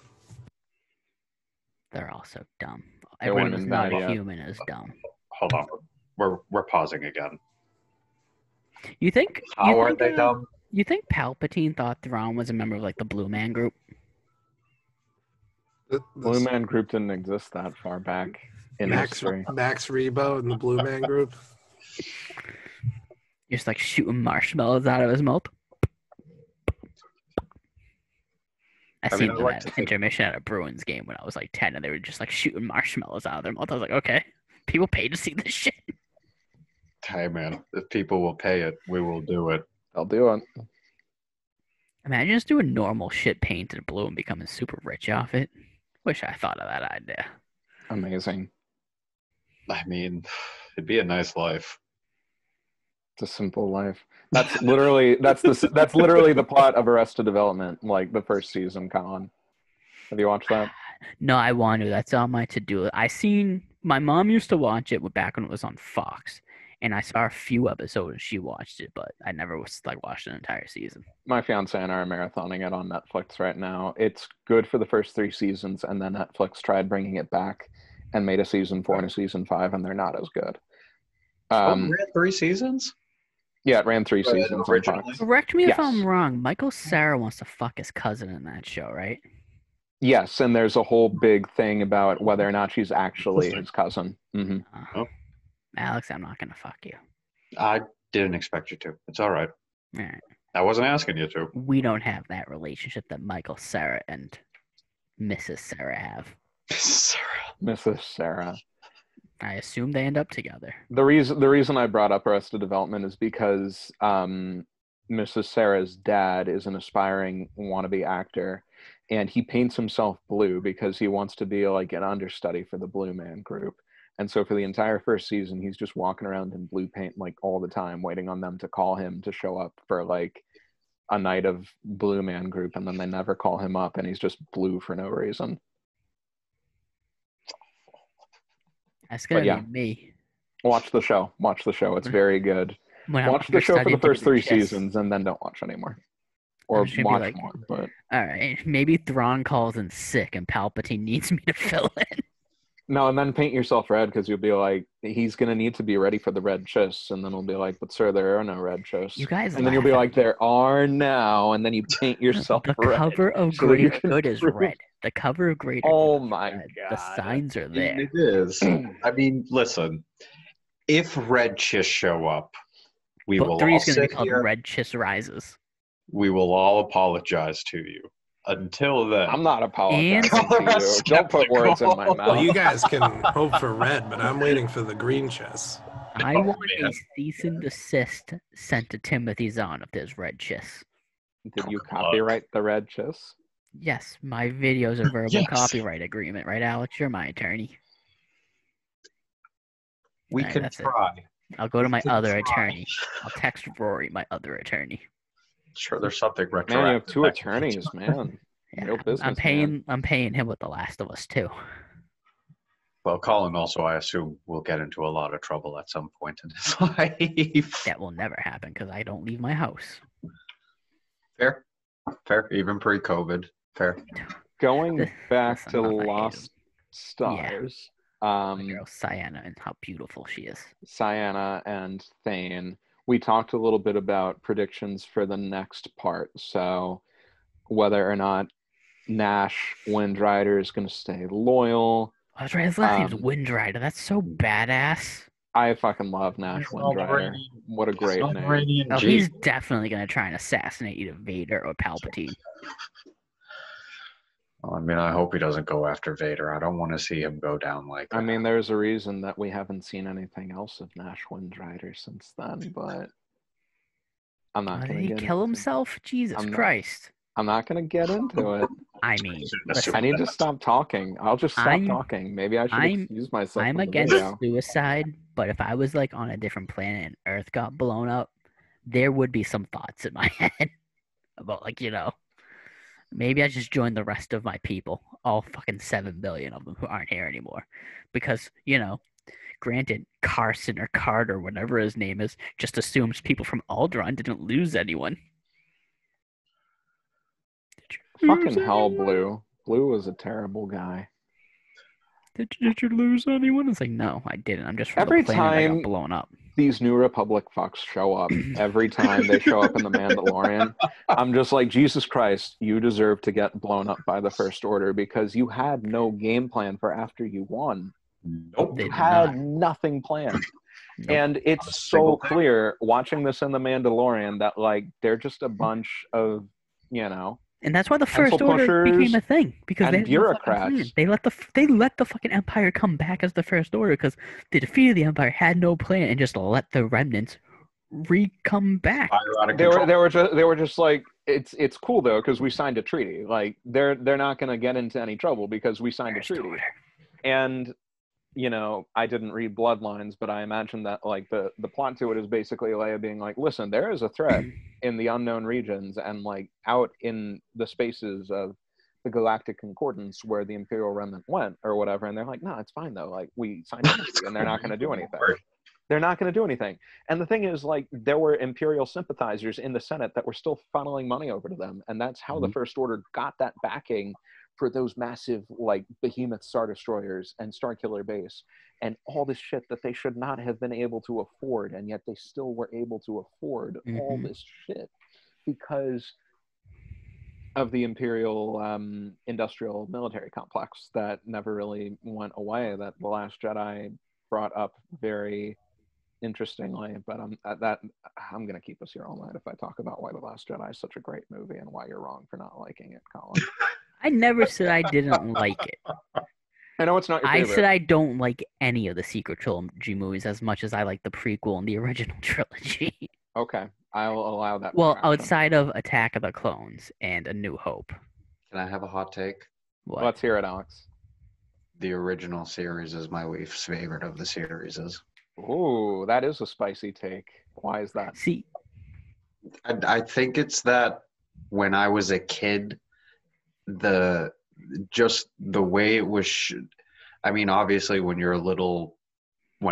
They're also dumb. Everyone who's not yet. human is dumb. Hold on, we're pausing again. You think? How are they dumb? You think Palpatine thought Thrawn was a member of like the Blue Man Group? Blue Man Group didn't exist that far back in history. Max Rebo and the Blue Man Group. Just like shooting marshmallows out of his mouth. I seen them at intermission at a Bruins game when I was like 10, and they were just like shooting marshmallows out of their mouth. I was like, okay, people pay to see this shit. Hey, man, if people will pay it, we will do it. I'll do it. Imagine just doing normal shit painted blue and becoming super rich off it. Wish I thought of that idea. Amazing. I mean, it'd be a nice life. It's a simple life. That's literally the plot of Arrested Development, like the first season, Colin. Have you watched that? No, I want to. That's on my to-do list. My mom used to watch it back when it was on Fox, and I saw a few episodes. She watched it, but I never watched an entire season. My fiance and I are marathoning it on Netflix right now. It's good for the first 3 seasons, and then Netflix tried bringing it back and made a season 4 and a season 5, and they're not as good. We had 3 seasons? Yeah, it ran 3 seasons on Fox. Correct me if I'm wrong. Michael Cera wants to fuck his cousin in that show, right? Yes, and there's a whole big thing about whether or not she's actually his cousin. Mm-hmm. Alex, I'm not gonna fuck you. I didn't expect you to. It's all right. All right. I wasn't asking you to. We don't have that relationship that Michael Cera and Mrs. Cera have. Mrs. Cera. I assume they end up together. The reason I brought up Arrested Development is because Mrs. Cera's dad is an aspiring wannabe actor, and he paints himself blue because he wants to be like an understudy for the Blue Man Group. And so for the entire first season, he's just walking around in blue paint like all the time, waiting on them to call him to show up for like a night of Blue Man Group, and then they never call him up, and he's just blue for no reason. That's gonna be me. Watch the show. It's very good. Watch the show for the first 3 seasons, and then don't watch anymore. Or watch more. But all right, maybe Thrawn calls in sick, and Palpatine needs me to fill in. No, and then paint yourself red, because you'll be like, he's gonna need to be ready for the red chiss, and then we'll be like, but sir, there are no red chiss. You guys, and then you'll be like, there are now, and then you paint yourself the red. Cover of Greater Good is red. The cover of Greater Oh Good my is red. god! The signs are there. It is. I mean, listen. If red chiss show up, we will 3 all is going to be sit called here. Red Chiss Rises. We will all apologize to you. Until then, I'm not apologizing And- to you. Don't put words in my Well, mouth. Well, you guys can hope for red, but I'm waiting for the green chess. I Oh, want a man. cease and desist sent to Timothy Zahn if there's Red Chiss. Did you copyright the red chiss? Yes, my video's a verbal Yes. copyright agreement, right, Alex? You're my attorney. we Alright, can that's it. try. I'll go to my can other try. attorney. I'll text Rory, my other attorney. Sure, there's something retroactive. Man, you have 2 that can be attorneys, done. man. Yeah, Real business, I'm paying him with The Last of Us too. Well, Colin also, I assume, will get into a lot of trouble at some point in his life. That will never happen because I don't leave my house. Fair. Even pre-COVID. Fair. Going back Listen, to love, I hate Lost Stars, My girl Sienna and how beautiful she is. Sienna and Thane, we talked a little bit about predictions for the next part. So whether or not Nash Windrider is going to stay loyal. Oh, that's right. His last name's Windrider. That's so badass. I fucking love Nash Windrider. What a great name. Oh, he's definitely going to try and assassinate either Vader or Palpatine. Well, I mean, I hope he doesn't go after Vader. I don't want to see him go down like that. I mean, there's a reason that we haven't seen anything else of Nash Windrider since then, but I'm not Did going to he get kill into- himself? Jesus I'm not- Christ. I'm not going to get into it. I mean, I need to stop talking. I'll just stop I'm- talking. Maybe I should I'm- excuse myself. I'm from the against video. suicide, but if I was like on a different planet and Earth got blown up, there would be some thoughts in my head about like, maybe I just join the rest of my people, all fucking 7 billion of them who aren't here anymore. Because, granted, Carson or Carter, whatever his name is, just assumes people from Alderaan didn't lose anyone. Fucking hell, Blue. Blue was a terrible guy. Did you lose anyone? It's like, no, I didn't. I'm just from Every the planet that time- got blown up. these New Republic fucks show up every time they show up in The Mandalorian. I'm just like, Jesus Christ, you deserve to get blown up by the First Order because you had no game plan for after you won. Nope. They You did had not. nothing planned. Nope. And Not it's a so single thing. clear watching this in The Mandalorian that, like, they're just a bunch of, you know, And that's why the pencil First Order pushers became a thing, because and they had no fucking plan. bureaucrats. They let the fucking Empire come back as the First Order because the defeat of the Empire had no plan and just let the remnants come back. Fire out of They control. were just like, it's cool though because we signed a treaty. Like they're not going to get into any trouble because we signed a First treaty. Order. And you know, I didn't read Bloodlines, but I imagine that like the plot to it is basically Leia being like, listen, there is a threat in the unknown regions and like out in the spaces of the Galactic Concordance where the Imperial Remnant went or whatever. And they're like, no, it's fine though. Like we signed a treaty and they're not going to do anything. They're not going to do anything. And the thing is, like, there were Imperial sympathizers in the Senate that were still funneling money over to them. And that's how the First Order got that backing for those massive, like, behemoth Star Destroyers and Starkiller Base and all this shit that they should not have been able to afford. And yet they still were able to afford all this shit because of the Imperial industrial military complex that never really went away, that The Last Jedi brought up very interestingly, but I'm going to keep us here all night if I talk about why The Last Jedi is such a great movie and why you're wrong for not liking it, Colin. I never said I didn't like it. I know it's not your I favorite. said I don't like any of the sequel trilogy movies as much as I like the prequel and the original trilogy. Okay, I'll allow that. Well, retraction. outside of Attack of the Clones and A New Hope. Can I have a hot take? What? Let's hear it, Alex. The original series is my least favorite of the series. Ooh, that is a spicy take. Why is that? See, I think it's that when I was a kid, the way it was. I mean, obviously, when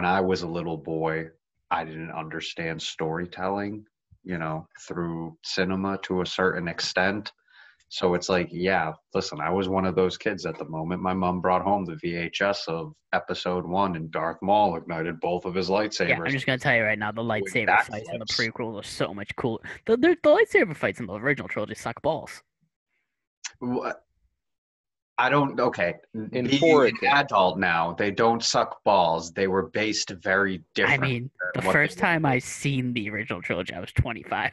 I was a little boy, I didn't understand storytelling, you know, through cinema to a certain extent. So it's like, yeah, listen, I was one of those kids at the moment. My mom brought home the VHS of episode 1 and Darth Maul ignited both of his lightsabers. yeah, I'm just going to tell you right now, the lightsaber backflips. fights in the prequel are so much cooler. The lightsaber fights in the original trilogy suck balls. What? I don't, okay. In Being 4 an adult now, they don't suck balls. They were based very I different. mean, the first time I seen the original trilogy, I was 25.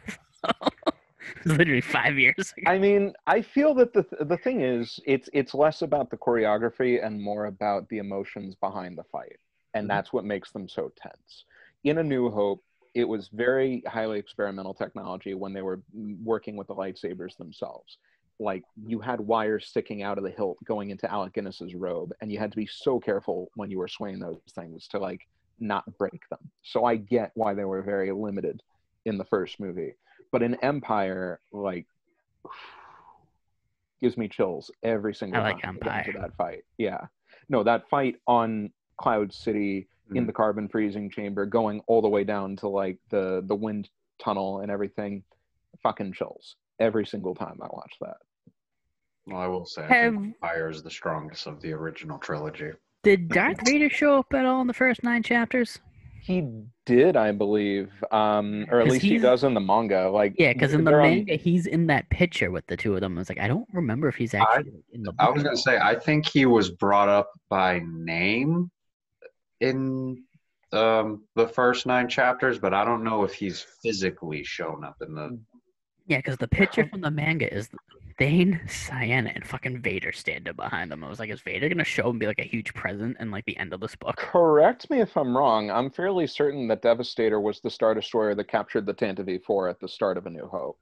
It was literally 5 years ago. I mean, I feel that the thing is, it's less about the choreography and more about the emotions behind the fight, and that's what makes them so tense. In A New Hope, it was very highly experimental technology when they were working with the lightsabers themselves. Like, you had wires sticking out of the hilt going into Alec Guinness's robe, and you had to be so careful when you were swinging those things to, like, not break them. So I get why they were very limited in the first movie. But in Empire, like, gives me chills every single time I get into that fight. Yeah. No, that fight on Cloud City in the carbon freezing chamber, going all the way down to, like, the wind tunnel and everything, fucking chills every single time I watch that. Well, I will say, I think Empire is the strongest of the original trilogy. Did Darth Vader show up at all in the first 9 chapters? He did, I believe, or at least he does in the manga. Like, yeah, because in the manga, he's in that picture with the two of them. I was like, I don't remember if he's actually in the book. I was going to say, I think he was brought up by name in the first 9 chapters, but I don't know if he's physically shown up in the... Yeah, because the picture from the manga is Thane, Ciena, and fucking Vader standing behind them. I was like, is Vader going to show and be like a huge present in like the end of this book? Correct me if I'm wrong. I'm fairly certain that Devastator was the Star Destroyer that captured the Tantive 4 at the start of A New Hope.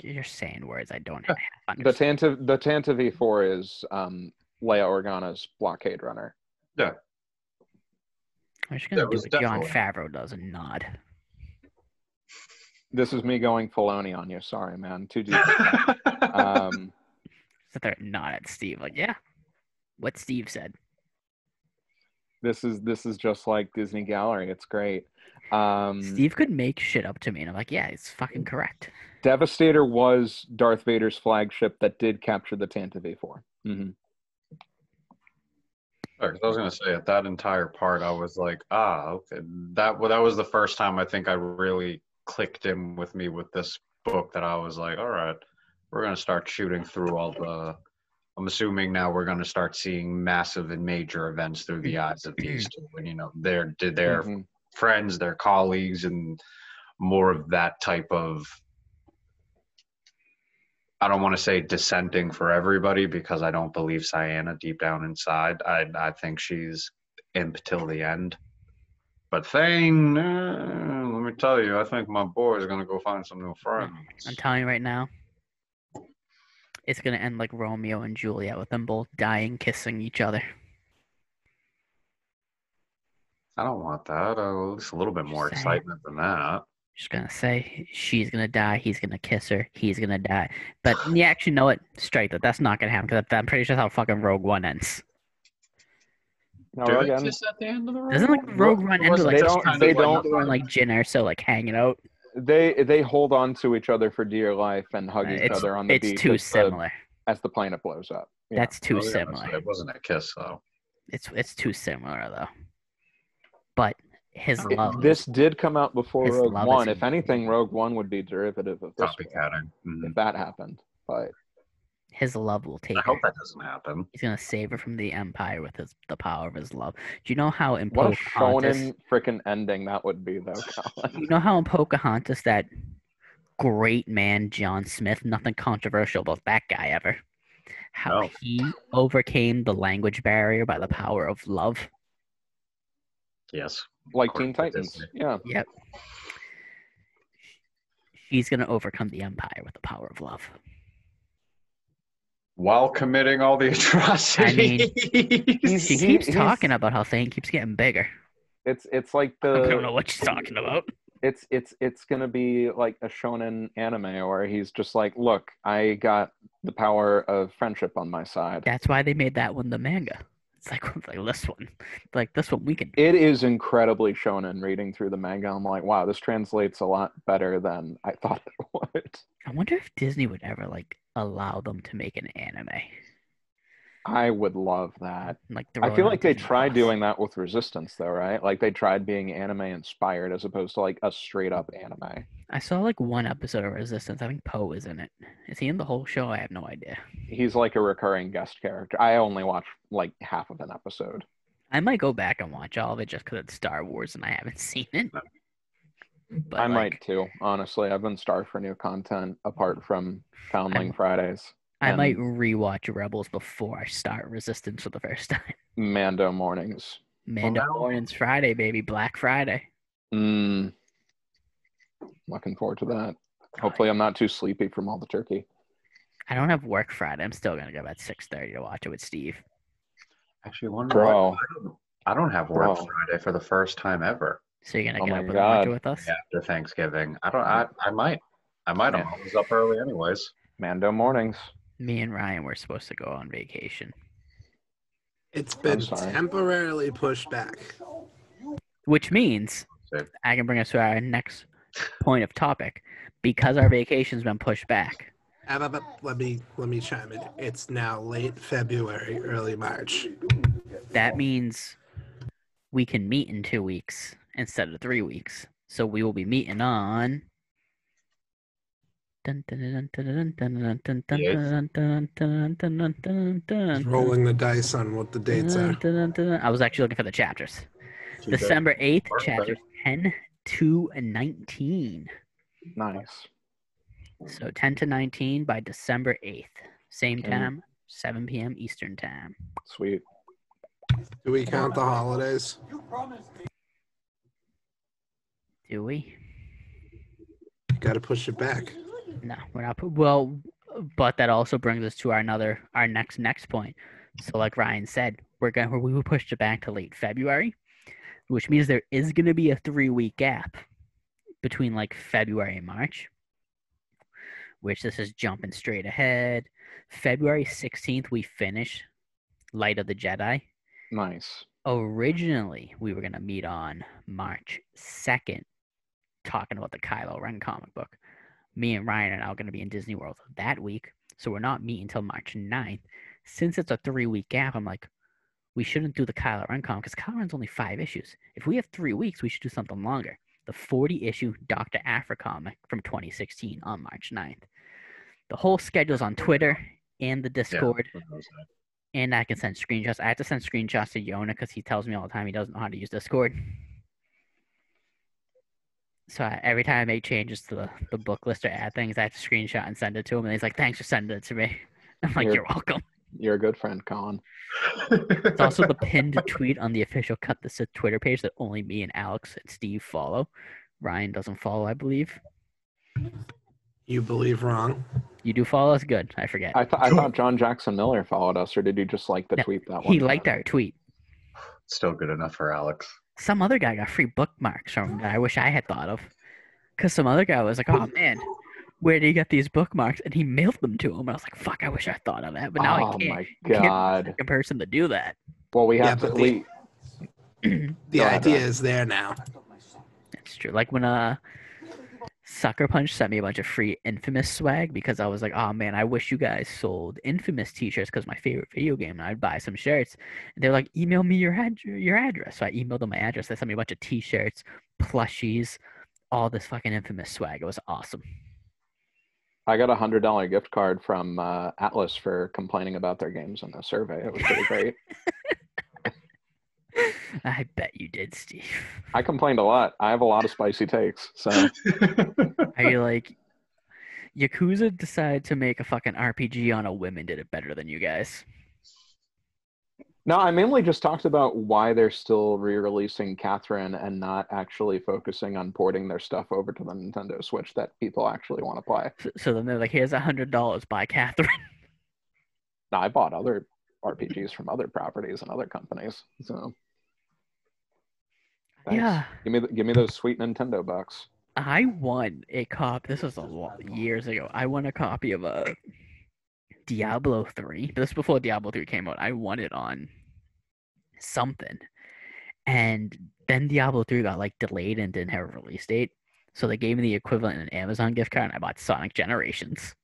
You're saying words I don't have. The Tantive 4 is Leia Organa's blockade runner. Yeah. I'm just going to do what Jon Favreau does and nod. This is me going Filoni on you. Sorry, man. Too deep. Sit there and nod at Steve. Like, yeah, what Steve said. This is just like Disney Gallery. It's great. Steve could make shit up to me, and I'm like, yeah, it's fucking correct. Devastator was Darth Vader's flagship that did capture the Tantive 4. Mm-hmm. 'Cause I was gonna say at that entire part, I was like, okay. That was the first time I think I really clicked in with me with this book. That I was like, all right, we're gonna start shooting through all the. I'm assuming now we're gonna start seeing massive and major events through the eyes of these two, and their Mhm. friends, their colleagues, and more of that type of. I don't want to say dissenting for everybody because I don't believe Ciana deep down inside. I think she's imp till the end. But Thane, let me tell you, I think my boy is gonna go find some new friends. I'm telling you right now, it's gonna end like Romeo and Juliet with them both dying, kissing each other. I don't want that. At least a little bit more Just saying. excitement than that. Just gonna say she's gonna die. He's gonna kiss her. He's gonna die. But yeah, actually, know what? Straight that that's not gonna happen because I'm pretty sure that's how fucking Rogue One ends. No, Do Rogue they One- kiss at the end of the Rogue Doesn't like One? Rogue One end with Was it like They just don't- kind they of like don't- and like Jyn Erso like hanging out? They hold on to each other for dear life and hug each It's other on the beach it's too as similar. as the planet blows up. Yeah. That's too I was gonna similar. say, it wasn't a kiss though. It's too similar though. But his It- love, This did come out before His Rogue love One. is If anything, Rogue One would be derivative of this one, Copycatting. Mhm. if that happened. But his love will take I her. hope that doesn't happen. He's gonna save her from the Empire with the power of his love. Do you know how in what a Pocahontas? shonen freaking ending that would be, though, Colin. You know how in Pocahontas that great man John Smith, nothing controversial about that guy ever. How No. he overcame the language barrier by the power of love. Yes. Like According Teen to Titans. Disney. Yeah. Yep. She's gonna overcome the Empire with the power of love. While committing all the atrocities. She keeps talking about how Thane keeps getting bigger. It's like I don't know the what she's talking about. it's gonna be like a shonen anime where he's just like, look, I got the power of friendship on my side. That's why they made that one the manga. It's like this one. Like this one we can. It is incredibly shonen reading through the manga. I'm like, wow, this translates a lot better than I thought it would. I wonder if Disney would ever like allow them to make an anime. I would love that. Like I throw feel it on like they Disney tried Plus. doing that with Resistance, though, right? Like they tried being anime inspired as opposed to like a straight up anime. I saw like one episode of Resistance. I think Poe is in it. Is he in the whole show? I have no idea. He's like a recurring guest character. I only watched like half of an episode. I might go back and watch all of it just because it's Star Wars and I haven't seen it. But I like, might too, honestly. I've been starved for new content apart from Foundling Fridays. I and might rewatch Rebels before I start Resistance for the first time. Mando mornings. Mando now- Morning's Friday, baby. Black Friday. Looking forward to that. Hopefully I'm not too sleepy from all the turkey. I don't have work Friday. I'm still gonna go about 6:30 to watch it with Steve. Actually, one Bro. I don't have work Bro. Friday for the first time ever So you're gonna Oh get my up and watch God. it with us? after Thanksgiving. I might. I'm Yeah. always up early anyways. Mando mornings. Me and Ryan were supposed to go on vacation, It's been sorry. temporarily pushed back. which means So- I can bring us to our next point of topic. Because our vacation's been pushed back, Let me chime in. It's now late February, early March. that means we can meet in 2 weeks instead of 3 weeks. So we will be meeting on. Just rolling the dice on what the dates are. I was actually looking for the chapters. Tuesday. December 8th, Perfect. chapters 10 to 19. Nice. So 10 to 19 by December 8th. Same Okay. time, 7 p.m. Eastern time. Sweet. Do we count the holidays? Do we? Got to push it back. No, we're not. Well, but that also brings us to our next point. So, like Ryan said, we will push it back to late February, which means there is going to be a 3-week gap between like February and March. Which this is jumping straight ahead. February 16th, we finish Light of the Jedi. Nice. Originally, we were going to meet on March 2nd, talking about the Kylo Ren comic book. Me and Ryan are now going to be in Disney World that week, so we're not meeting until March 9th. Since it's a 3-week gap, I'm like, we shouldn't do the Kylo Ren comic because Kylo Ren's only 5 issues. If we have 3 weeks, we should do something longer. The 40-issue Dr. Aphra comic from 2016 on March 9th. The whole schedule's on Twitter and the Discord, and I can send screenshots. I have to send screenshots to Yona because he tells me all the time he doesn't know how to use Discord. So every time I make changes to the book list or add things, I have to screenshot and send it to him, and he's like, "Thanks for sending it to me." I'm like, "You're welcome." You're a good friend, Colin. It's also the pinned tweet on the official Cut the Sith Twitter page that only me and Alex and Steve follow. Ryan doesn't follow, I believe. You believe wrong. You do follow us? Good. I forget. I thought John Jackson Miller followed us, or did you just like the tweet that one? He liked our tweet. Still good enough for Alex. Some other guy got free bookmarks from I wish I had thought of. Because some other guy was like, "Oh, man, where did you get these bookmarks?" And he mailed them to him. And I was like, "Fuck, I wish I thought of that." But now I can't. My Can't God. be the second person to do that. Well, we have to. The idea is there now. It's true. Like when Sucker Punch sent me a bunch of free Infamous swag because I was like, "Oh man, I wish you guys sold Infamous t-shirts because my favorite video game, and I'd buy some shirts." And they're like, "Email me your address." So I emailed them my address. They sent me a bunch of t-shirts, plushies, all this fucking Infamous swag. It was awesome. I got a $100 gift card from Atlas for complaining about their games in the survey. It was pretty great. I bet you did, Steve. I complained a lot. I have a lot of spicy takes. So Are you like, Yakuza decided to make a fucking RPG on a whim and did it better than you guys? no, I mainly just talked about why they're still re-releasing Catherine and not actually focusing on porting their stuff over to the Nintendo Switch that people actually want to play. So then they're like, "Here's $100, buy Catherine." Now, I bought other RPGs from other properties and other companies. So thanks. Yeah. Give me those sweet Nintendo bucks. I won a copy. This was years ago. I won a copy of a Diablo 3. This was before Diablo 3 came out. I won it on something. And then Diablo 3 got like delayed and didn't have a release date. So they gave me the equivalent in an Amazon gift card and I bought Sonic Generations.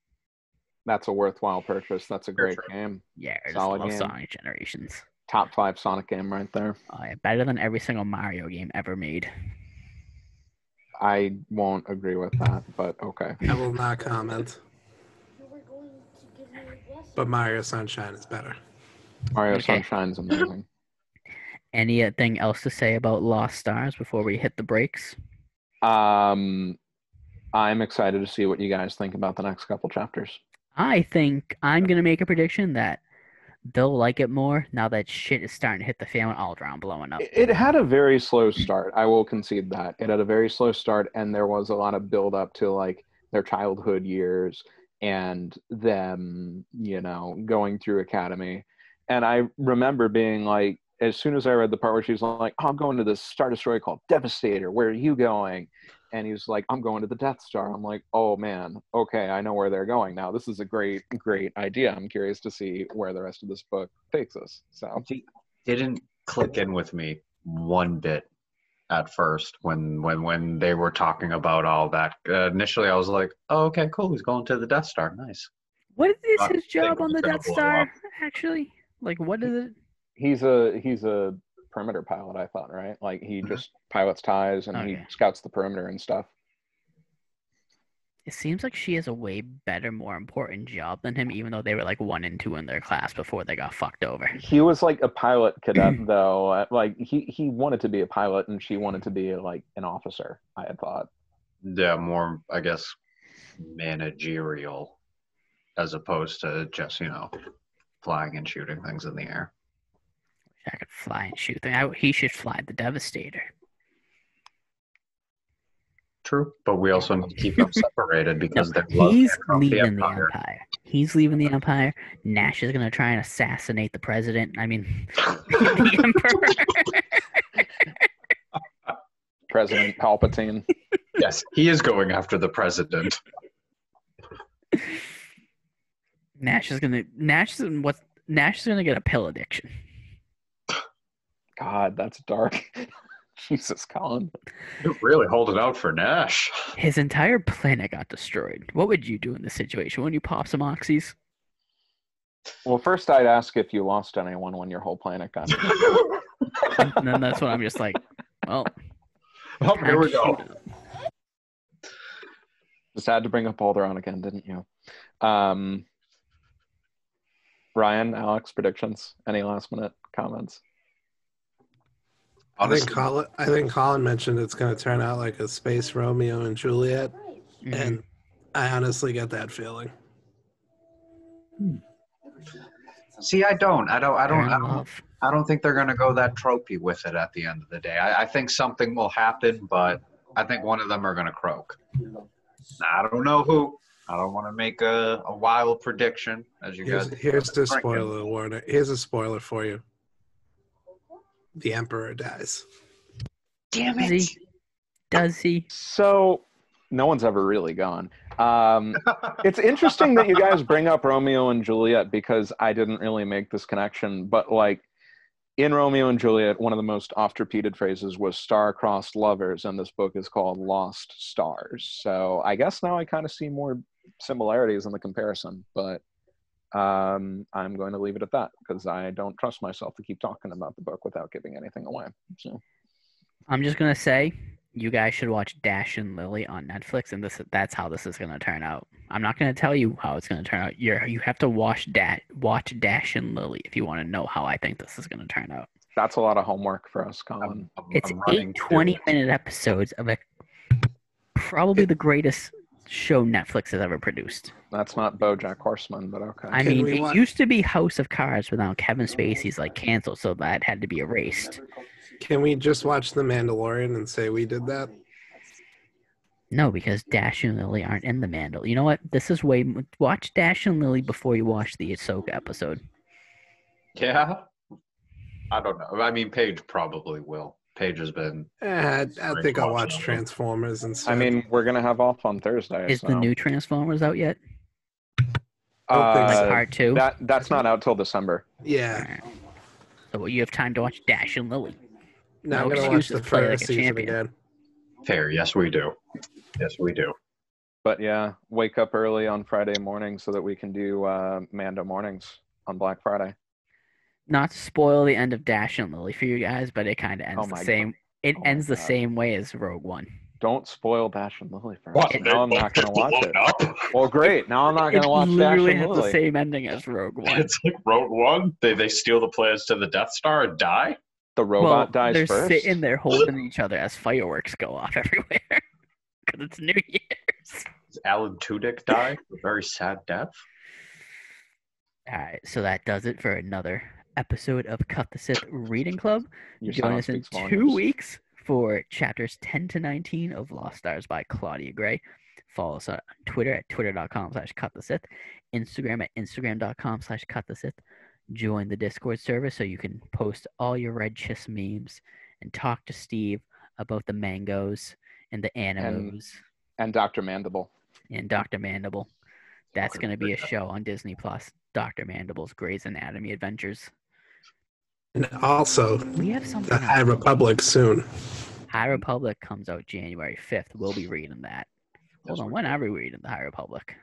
That's a worthwhile purchase. That's a great game. Yeah, I just Solid love game. Sonic Generations. Top 5 Sonic game right there. Oh, yeah, better than every single Mario game ever made. I won't agree with that, but okay. I will not comment. But Mario Sunshine is better. Mario Okay. Sunshine's amazing. Anything else to say about Lost Stars before we hit the breaks? I'm excited to see what you guys think about the next couple chapters. I think I'm going to make a prediction that they'll like it more now that shit is starting to hit the fan with Alderaan blowing up. It had a very slow start. I will concede that. It had a very slow start, and there was a lot of build up to like their childhood years and them, going through academy. And I remember being like, as soon as I read the part where she's like, "Oh, I'm going to this Star Destroyer called Devastator. Where are you going?" And he's like, "I'm going to the Death Star." I'm like, "Oh man, okay, I know where they're going now. This is a great, great idea. I'm curious to see where the rest of this book takes us." So Didn't click in with me one bit at first when they were talking about all that. Initially, I was like, "Oh, okay, cool. He's going to the Death Star. Nice." What is Not his job thinking on the it's gonna Death blow Star, up. actually? Like, what is it? he's a perimeter pilot, I thought, right? Like he just pilots ties and he Okay. scouts the perimeter and stuff. It seems like she has a way better, more important job than him, even though they were like 1 and 2 in their class before they got fucked over. He was like a pilot cadet though. Like he wanted to be a pilot and she wanted to be like an officer, I had thought. Yeah, more, I guess, managerial as opposed to just, flying and shooting things in the air. I could fly and shoot things. He should fly the Devastator. True, but we also need to keep them separated because they're loved He's from leaving the Empire. He's leaving the Empire. Nash is going to try and assassinate the president. I mean, the Emperor. President Palpatine. Yes, he is going after the president. Nash is gonna get a pill addiction. God, that's dark. Jesus, Colin. You're really holding out for Nash. His entire planet got destroyed. What would you do in this situation? Wouldn't you pop some oxys? Well, first I'd ask if you lost anyone when your whole planet got hit. And then that's when I'm just like, well, Oh, here we time go. to shoot 'em. Just had to bring up Alderaan again, didn't you? Ryan, Alex, predictions? Any last minute comments? Honestly, I think Colin mentioned it's going to turn out like a space Romeo and Juliet, Mhm. and I honestly get that feeling. see, I don't think they're gonna go that tropey with it at the end of the day. I think something will happen, but I think one of them are gonna croak. I don't know who. I don't want to make a wild prediction, as you guys. Here's the spoiler warning. Here's a spoiler for you. The Emperor dies. Damn Does it! he? Does he? So, no one's ever really gone. It's interesting that you guys bring up Romeo and Juliet because I didn't really make this connection. But like in Romeo and Juliet, one of the most oft-repeated phrases was star-crossed lovers, and this book is called Lost Stars. So I guess now I kind of see more similarities in the comparison, but I'm going to leave it at that because I don't trust myself to keep talking about the book without giving anything away. So I'm just gonna say you guys should watch Dash and Lily on Netflix, and that's how this is gonna turn out. I'm not gonna tell you how it's gonna turn out. You have to watch Dash and Lily if you want to know how I think this is gonna turn out. that's a lot of homework for us, Colin. It's I'm running 8 20-minute episodes of probably the greatest show Netflix has ever produced. That's not BoJack Horseman, but okay. I Can mean, we it watch- used to be House of Cards, but now Kevin Spacey's like canceled, so that had to be erased. Can we just watch The Mandalorian and say we did that? No, because Dash and Lily aren't in the Mandal. You know what? This is watch Dash and Lily before you watch the Ahsoka episode. Yeah. I don't know. I mean, Paige probably will. Paige has been. I think I'll watch Watch. Transformers instead. I mean, we're going to have off on Thursday. Is the new Transformers out yet? don't think Like so. part 2? That's not out till December. Yeah. Alright. So you have time to watch Dash and Lily. Now No I'm going to watch excuses the to play like first a season champion. again. Fair. Yes, we do. Yes, we do. But yeah, wake up early on Friday morning so that we can do Mando mornings on Black Friday. Not to spoil the end of Dash and Lily for you guys, but it kind of ends Oh the my same. It Oh my ends the God. same way as Rogue One. Don't spoil Dash and Lily for us. What? Now I'm not going to watch it. Up? Well, great. Now I'm not going It to watch Dash literally and has the Lily. same ending as Rogue One. It's like Rogue One. They steal the plans to the Death Star and die. The robot dies they're first. sitting there holding each other as fireworks go off everywhere because it's New Year's. Does Alan Tudyk die? A very sad death. All right, so that does it for another episode of Cut the Sith Reading Club. Your Join sound us in speaks 2 volumes. weeks for chapters 10 to 19 of Lost Stars by Claudia Gray. Follow us on Twitter at twitter.com/cutthesith, Instagram at instagram.com/cutthesith. Join the Discord server so you can post all your Red Chiss memes and talk to Steve about the mangoes and the animos And Dr. Mandible. and Dr. Mandible. That's going to be a show on Disney Plus. Dr. Mandible's Grey's Anatomy Adventures. And also, We have something the High else. Republic soon. High Republic comes out January 5th. We'll be reading that. Hold on, when are we reading the High Republic?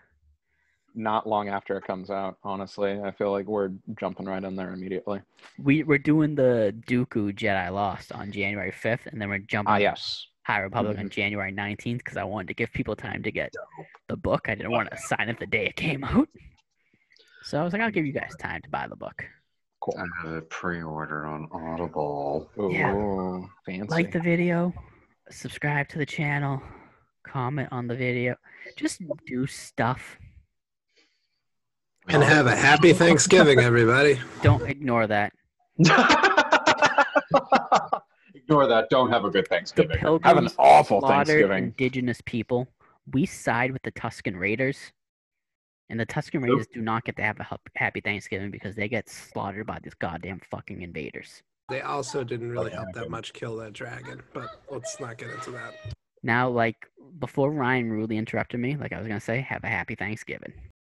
Not long after it comes out, honestly. I feel like we're jumping right in there immediately. We're doing the Dooku Jedi Lost on January 5th, and then we're jumping Yes. High Republic on January 19th because I wanted to give people time to get the book. I didn't want to sign it the day it came out. So I was like, I'll give you guys time to buy the book. Cool. I have a pre-order on Audible. Ooh, Yeah. fancy. Like the video, subscribe to the channel, comment on the video. Just do stuff. And have a happy Thanksgiving, everybody. Don't ignore that. Ignore that. Don't have a good The Thanksgiving. Pilgrims Have an awful slaughtered Thanksgiving. indigenous people. We side with the Tusken Raiders. And the Tusken Raiders do not get to have a happy Thanksgiving because they get slaughtered by these goddamn fucking invaders. They also didn't really help that much kill that dragon, but let's not get into that. Now, like, before Ryan rudely interrupted me, like I was going to say, have a happy Thanksgiving.